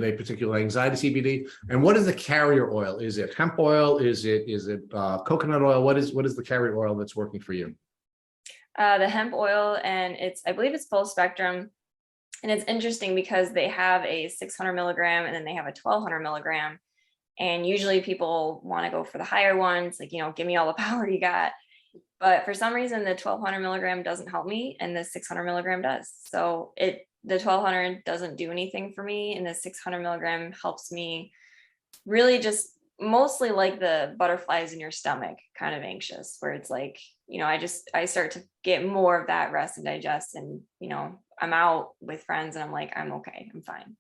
a particular anxiety CBD? And what is the carrier oil? Is it hemp oil? Is it coconut oil? What is the carrier oil that's working for you? The hemp oil, and I believe it's full spectrum. And it's interesting because they have a 600 milligram and then they have a 1200 milligram. And usually people want to go for the higher ones, like, give me all the power you got. But for some reason, the 1200 milligram doesn't help me and the 600 milligram does. So the 1200 doesn't do anything for me. And the 600 milligram helps me really just mostly like the butterflies in your stomach, kind of anxious, where it's like, I start to get more of that rest and digest, and, I'm out with friends and I'm like, I'm okay, I'm fine.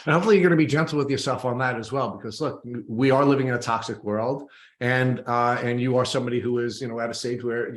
And hopefully you're going to be gentle with yourself on that as well, because look, we are living in a toxic world, and you are somebody who is, at a stage where,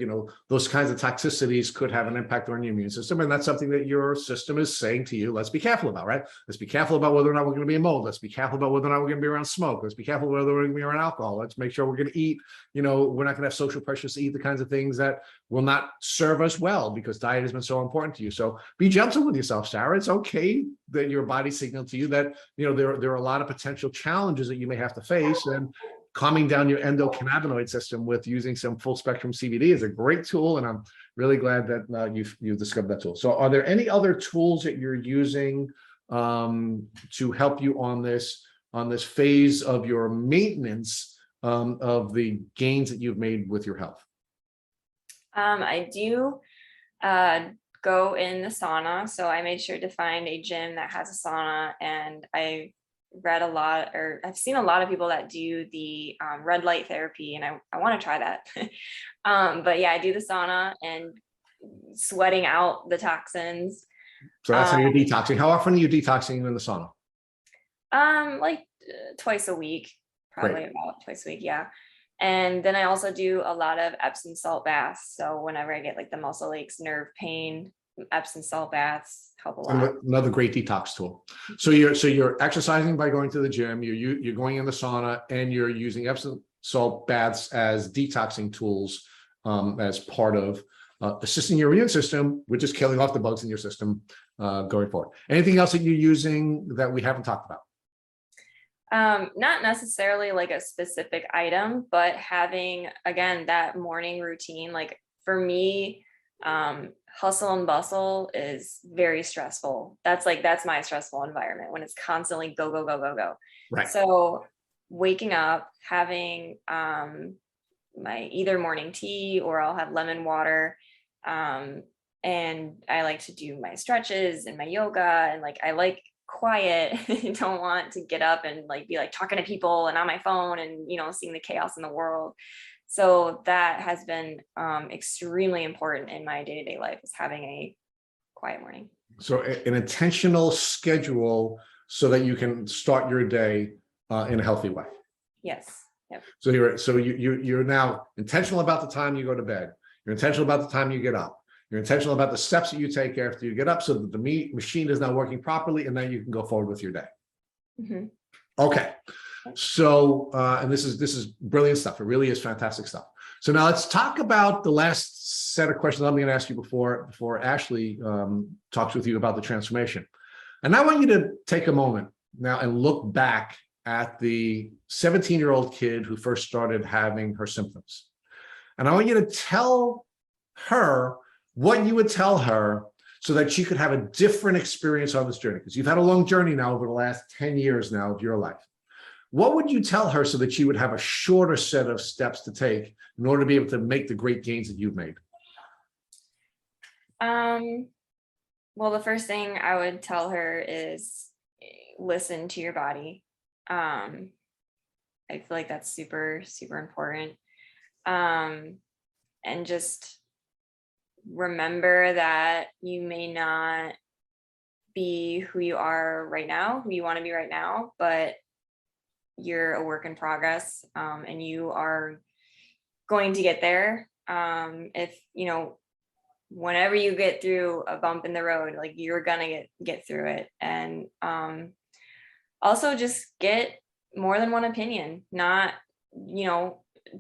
those kinds of toxicities could have an impact on your immune system. And that's something that your system is saying to you, let's be careful about, right? Let's be careful about whether or not we're going to be in mold. Let's be careful about whether or not we're going to be around smoke. Let's be careful whether we're going to be around alcohol. Let's make sure we're going to eat, we're not going to have social pressures to eat the kinds of things that will not serve us well, because diet has been so important to you. So be gentle with yourself, Sarah. It's okay that your body signaled to you that, there are a lot of potential challenges that you may have to face, and calming down your endocannabinoid system with using some full spectrum CBD is a great tool. And I'm really glad that you've discovered that tool. So are there any other tools that you're using to help you on this phase of your maintenance of the gains that you've made with your health? I do go in the sauna. So I made sure to find a gym that has a sauna, and I read a lot, or I've seen a lot of people that do the red light therapy, and I want to try that. But yeah, I do the sauna and sweating out the toxins. So that's how you're detoxing. How often are you detoxing in the sauna? Like twice a week, probably. Great. About twice a week. Yeah. And then I also do a lot of Epsom salt baths. So whenever I get like the muscle aches, nerve pain, Epsom salt baths help a lot. Another great detox tool. So you're exercising by going to the gym. You're going in the sauna, and you're using Epsom salt baths as detoxing tools as part of assisting your immune system, which is killing off the bugs in your system going forward. Anything else that you're using that we haven't talked about? Not necessarily like a specific item, but having, again, that morning routine. Like for me, hustle and bustle is very stressful. That's my stressful environment, when it's constantly go, go, go, go, go. Right. So waking up, having my either morning tea, or I'll have lemon water. And I like to do my stretches and my yoga, and like I like quiet. I don't want to get up and like be like talking to people and on my phone and seeing the chaos in the world. So that has been extremely important in my day-to-day life, is having a quiet morning. So an intentional schedule so that you can start your day in a healthy way. Yes. Yep. So you're now intentional about the time you go to bed. You're intentional about the time you get up. You're intentional about the steps that you take after you get up, so that the machine is now working properly, and then you can go forward with your day. Mm-hmm. Okay. So, and this is brilliant stuff. It really is fantastic stuff. So now let's talk about the last set of questions I'm going to ask you before Ashley talks with you about the transformation. And I want you to take a moment now and look back at the 17-year-old kid who first started having her symptoms. And I want you to tell her what you would tell her so that she could have a different experience on this journey, because you've had a long journey now over the last 10 years now of your life. What would you tell her so that she would have a shorter set of steps to take in order to be able to make the great gains that you've made? Well, the first thing I would tell her is listen to your body. I feel like that's super, super important. And just remember that you may not be who you are right now, who you want to be right now, but you're a work in progress, and you are going to get there. If whenever you get through a bump in the road, like you're gonna get through it. And also just get more than one opinion. Not,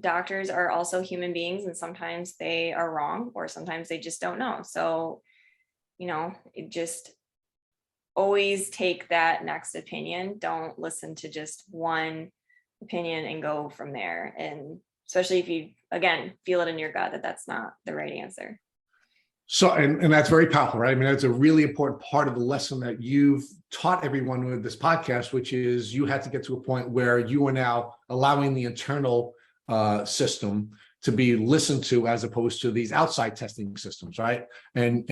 doctors are also human beings, and sometimes they are wrong, or sometimes they just don't know. So, it just always take that next opinion. Don't listen to just one opinion and go from there. And especially if you, again, feel it in your gut that that's not the right answer. So, and that's very powerful, right? I mean, that's a really important part of the lesson that you've taught everyone with this podcast, which is you had to get to a point where you are now allowing the internal system to be listened to, as opposed to these outside testing systems, right? And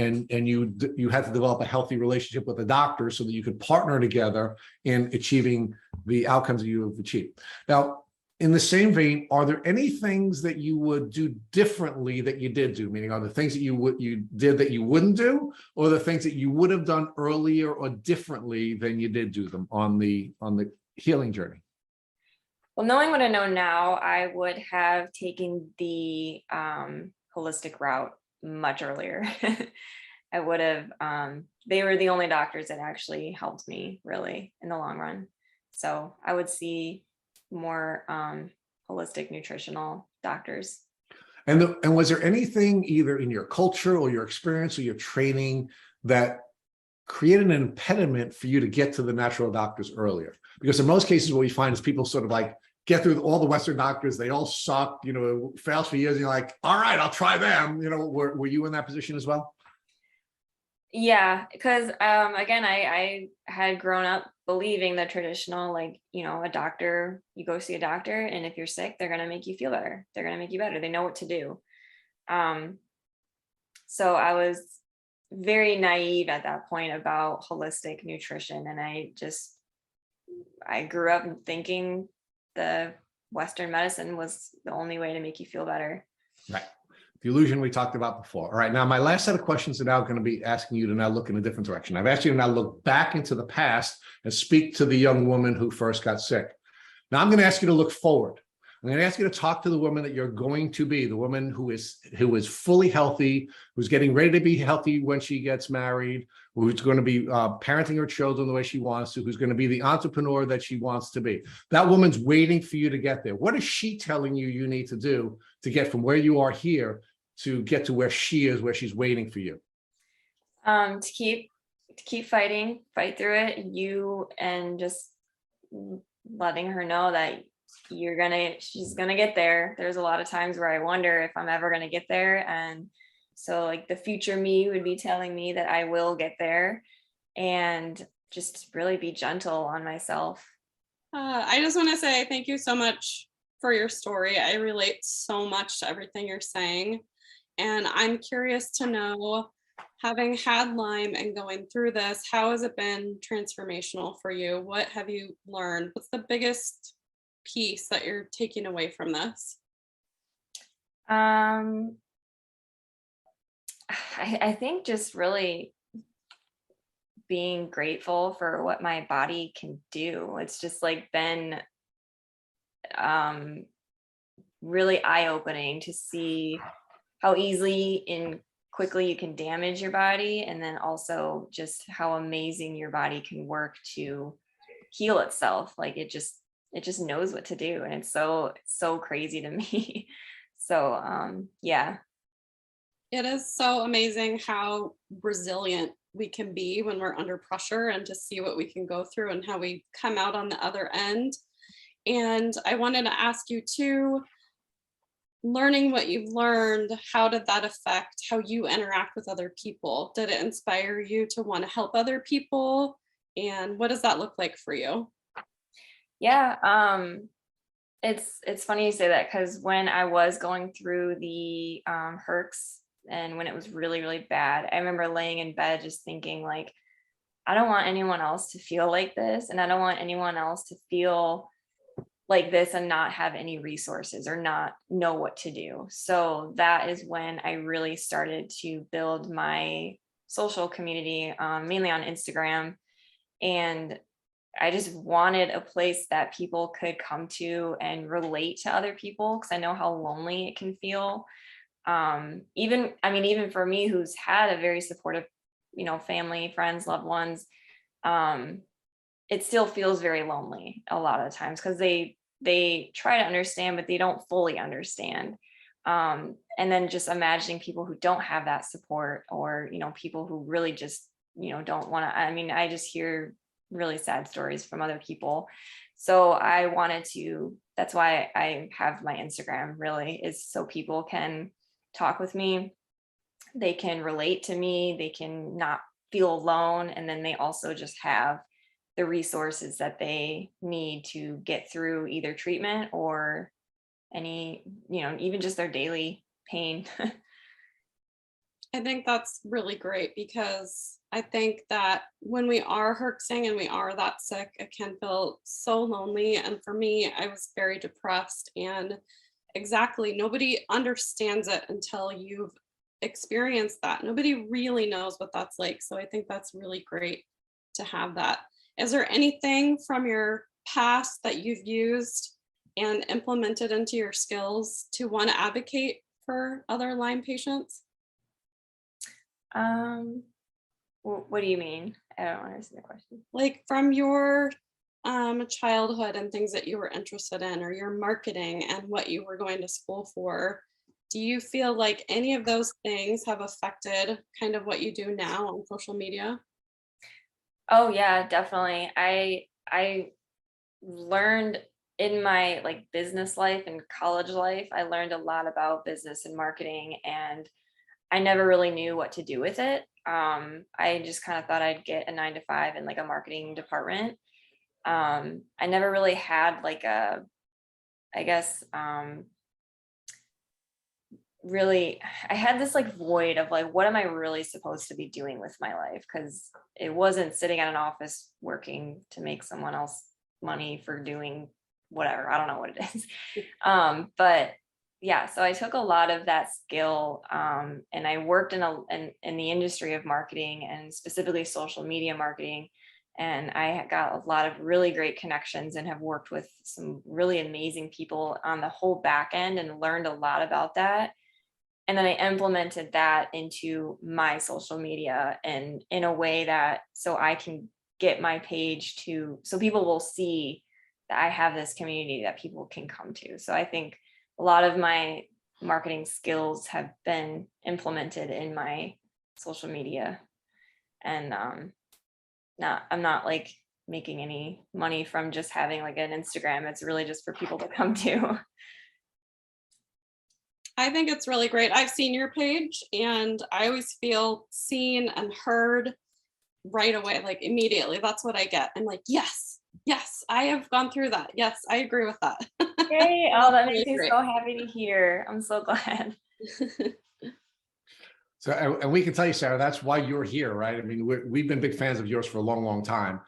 you had to develop a healthy relationship with the doctor so that you could partner together in achieving the outcomes that you have achieved. Now, in the same vein, are there any things that you would do differently that you did do? Meaning, are there things that you did that you wouldn't do, or the things that you would have done earlier or differently than you did do them on the healing journey? Well, knowing what I know now, I would have taken the holistic route much earlier. I would have, they were the only doctors that actually helped me really in the long run. So I would see more holistic nutritional doctors. And was there anything either in your culture or your experience or your training that created an impediment for you to get to the natural doctors earlier? Because in most cases, what we find is people sort of like get through all the Western doctors, they all suck, fails for years, and you're like, all right, I'll try them. Were you in that position as well? Yeah, because again, I had grown up believing the traditional, like, a doctor, you go see a doctor, and if you're sick, they're going to make you feel better. They're going to make you better. They know what to do. So I was very naive at that point about holistic nutrition. And I grew up thinking the Western medicine was the only way to make you feel better. Right. The illusion we talked about before. All right. Now, my last set of questions are now going to be asking you to now look in a different direction. I've asked you to now look back into the past and speak to the young woman who first got sick. Now, I'm going to ask you to look forward. I'm going to ask you to talk to the woman that you're going to be, the woman who is fully healthy, who's getting ready to be healthy when she gets married, who's going to be parenting her children the way she wants to, who's going to be the entrepreneur that she wants to be. That woman's waiting for you to get there. What is she telling you need to do to get from where you are here to get to where she is, where she's waiting for you? To keep fighting, fight through it, and just letting her know that she's gonna get there. There's a lot of times where I wonder if I'm ever gonna get there. And so like the future me would be telling me that I will get there, and just really be gentle on myself. I just want to say thank you so much for your story. I relate so much to everything you're saying. And I'm curious to know, having had Lyme and going through this, how has it been transformational for you? What have you learned? What's the biggest piece that you're taking away from this? I think just really being grateful for what my body can do. It's just like been really eye-opening to see how easily and quickly you can damage your body, and then also just how amazing your body can work to heal itself. Like it just knows what to do, and it's so crazy to me. So yeah. It is so amazing how resilient we can be when we're under pressure, and to see what we can go through and how we come out on the other end. And I wanted to ask you too, learning what you've learned, how did that affect how you interact with other people? Did it inspire you to want to help other people? And what does that look like for you? Yeah, it's funny you say that, because when I was going through the herx, and when it was really, really bad, I remember laying in bed just thinking, like, I don't want anyone else to feel like this, and I don't want anyone else to feel like this and not have any resources or not know what to do. So that is when I really started to build my social community, mainly on Instagram. And I just wanted a place that people could come to and relate to other people, because I know how lonely it can feel Even for me, who's had a very supportive, family, friends, loved ones, it still feels very lonely a lot of the times, because they try to understand, but they don't fully understand. And then just imagining people who don't have that support, or people who really just don't want to. I just hear really sad stories from other people. So I wanted to. That's why I have my Instagram, really, is so people can talk with me. They can relate to me. They can not feel alone, and then they also just have the resources that they need to get through either treatment or any, even just their daily pain. I think that's really great, because I think that when we are herxing and we are that sick, it can feel so lonely. And for me, I was very depressed, and exactly, nobody understands it until you've experienced that. Nobody really knows what that's like. So I think that's really great to have that. Is there anything from your past that you've used and implemented into your skills to want to advocate for other Lyme patients? What do you mean? I don't understand the question. Like from your childhood and things that you were interested in, or your marketing and what you were going to school for. Do you feel like any of those things have affected kind of what you do now on social media? Oh yeah, definitely. I learned in my business life and college life, I learned a lot about business and marketing, and I never really knew what to do with it. I just kind of thought I'd get a 9 to 5 in a marketing department. I never really had I guess, really, I had this void of what am I really supposed to be doing with my life? Because it wasn't sitting at an office working to make someone else money for doing whatever. I don't know what it is. But yeah, so I took a lot of that skill, and I worked in the industry of marketing, and specifically social media marketing. And I got a lot of really great connections and have worked with some really amazing people on the whole back end, and learned a lot about that. And then I implemented that into my social media, and in a way that so I can get my page so people will see that I have this community that people can come to. So I think a lot of my marketing skills have been implemented in my social media. And I'm not making any money from just having an Instagram. It's really just for people to come to. I think it's really great. I've seen your page and I always feel seen and heard right away, immediately. That's what I get. I'm like, yes, I have gone through that. Yes, I agree with that. Yay. Oh, that Really makes me great. so happy to hear. I'm so glad. So, and we can tell you, Sarah, that's why you're here, right? I mean, we've been big fans of yours for a long, long time,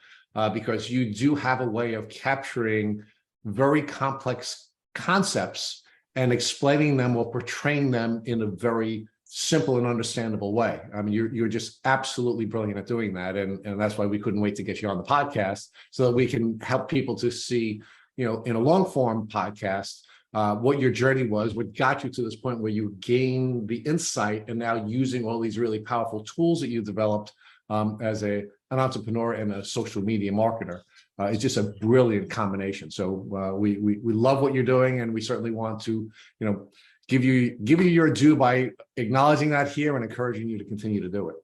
because you do have a way of capturing very complex concepts and explaining them or portraying them in a very simple and understandable way. I mean, you're just absolutely brilliant at doing that. And that's why we couldn't wait to get you on the podcast, so that we can help people to see, in a long form podcast, what your journey was, what got you to this point where you gained the insight, and now using all these really powerful tools that you developed as an entrepreneur and a social media marketer. It's just a brilliant combination. So we love what you're doing, and we certainly want to, give you your due by acknowledging that here and encouraging you to continue to do it.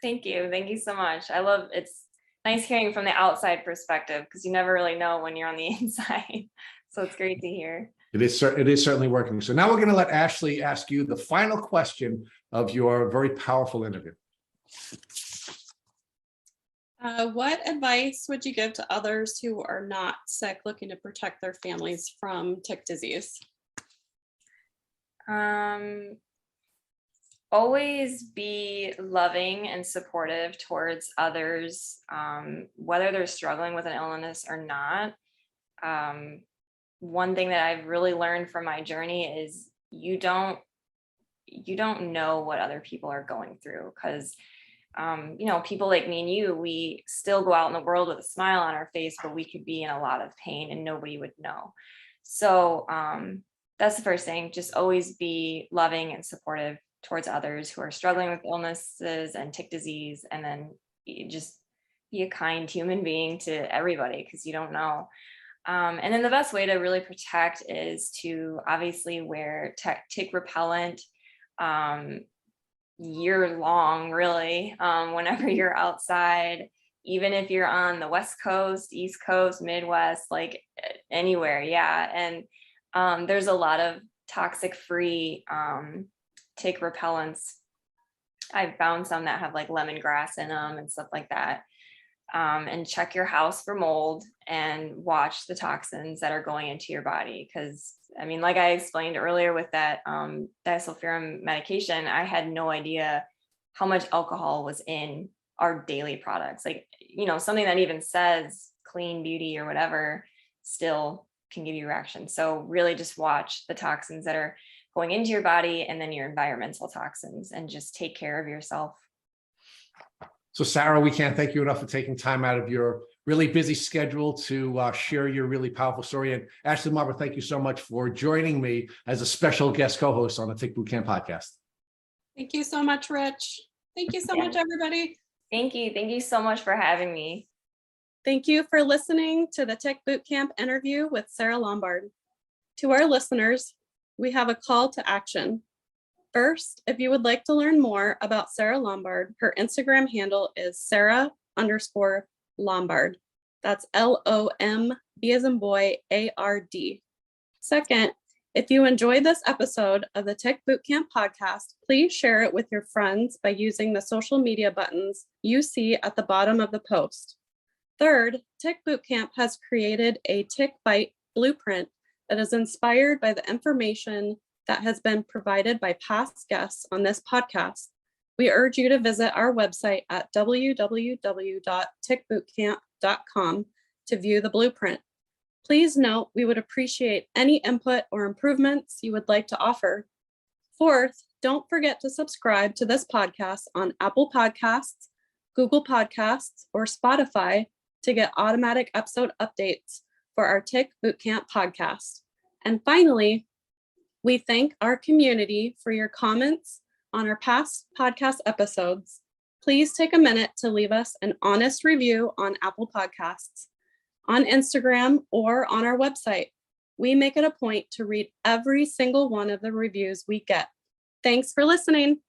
Thank you so much. It's nice hearing from the outside perspective, because you never really know when you're on the inside. So it's great to hear. It is certainly working. So now we're going to let Ashley ask you the final question of your very powerful interview. What advice would you give to others who are not sick, looking to protect their families from tick disease? Always be loving and supportive towards others, whether they're struggling with an illness or not. One thing that I've really learned from my journey is you don't know what other people are going through, because people like me and you, we still go out in the world with a smile on our face, but we could be in a lot of pain and nobody would know. So that's the first thing. Just always be loving and supportive towards others who are struggling with illnesses and tick disease. And then you just be a kind human being to everybody, because you don't know. And then the best way to really protect is to obviously wear tick repellent year long, really, whenever you're outside, even if you're on the West Coast, East Coast, Midwest, like anywhere. Yeah. And there's a lot of toxic free tick repellents. I've found some that have like lemongrass in them and stuff like that. And check your house for mold and watch the toxins that are going into your body. Because I mean, like I explained earlier with that Disulfiram medication, I had no idea how much alcohol was in our daily products. Like, something that even says clean beauty or whatever still can give you reactions. So really just watch the toxins that are going into your body, and then your environmental toxins, and just take care of yourself. So Sarah, we can't thank you enough for taking time out of your really busy schedule to share your really powerful story. And Ashley Lombard, thank you so much for joining me as a special guest co-host on the Tick Bootcamp podcast. Thank you so much, Rich. Thank you so much, everybody. Thank you. Thank you so much for having me. Thank you for listening to the Tick Bootcamp interview with Sarah Lombard. To our listeners, we have a call to action. First, if you would like to learn more about Sarah Lombard, her Instagram handle is Sarah_Lombard. That's LOMB as in boy, ARD. Second, if you enjoyed this episode of the Tick Bootcamp podcast, please share it with your friends by using the social media buttons you see at the bottom of the post. Third, Tick Bootcamp has created a Tick Bite blueprint that is inspired by the information that has been provided by past guests on this podcast. We urge you to visit our website at www.tickbootcamp.com to view the blueprint. Please note, we would appreciate any input or improvements you would like to offer. Fourth, don't forget to subscribe to this podcast on Apple Podcasts, Google Podcasts, or Spotify to get automatic episode updates for our Tick Bootcamp podcast. And finally, we thank our community for your comments on our past podcast episodes. Please take a minute to leave us an honest review on Apple Podcasts, on Instagram, or on our website. We make it a point to read every single one of the reviews we get. Thanks for listening.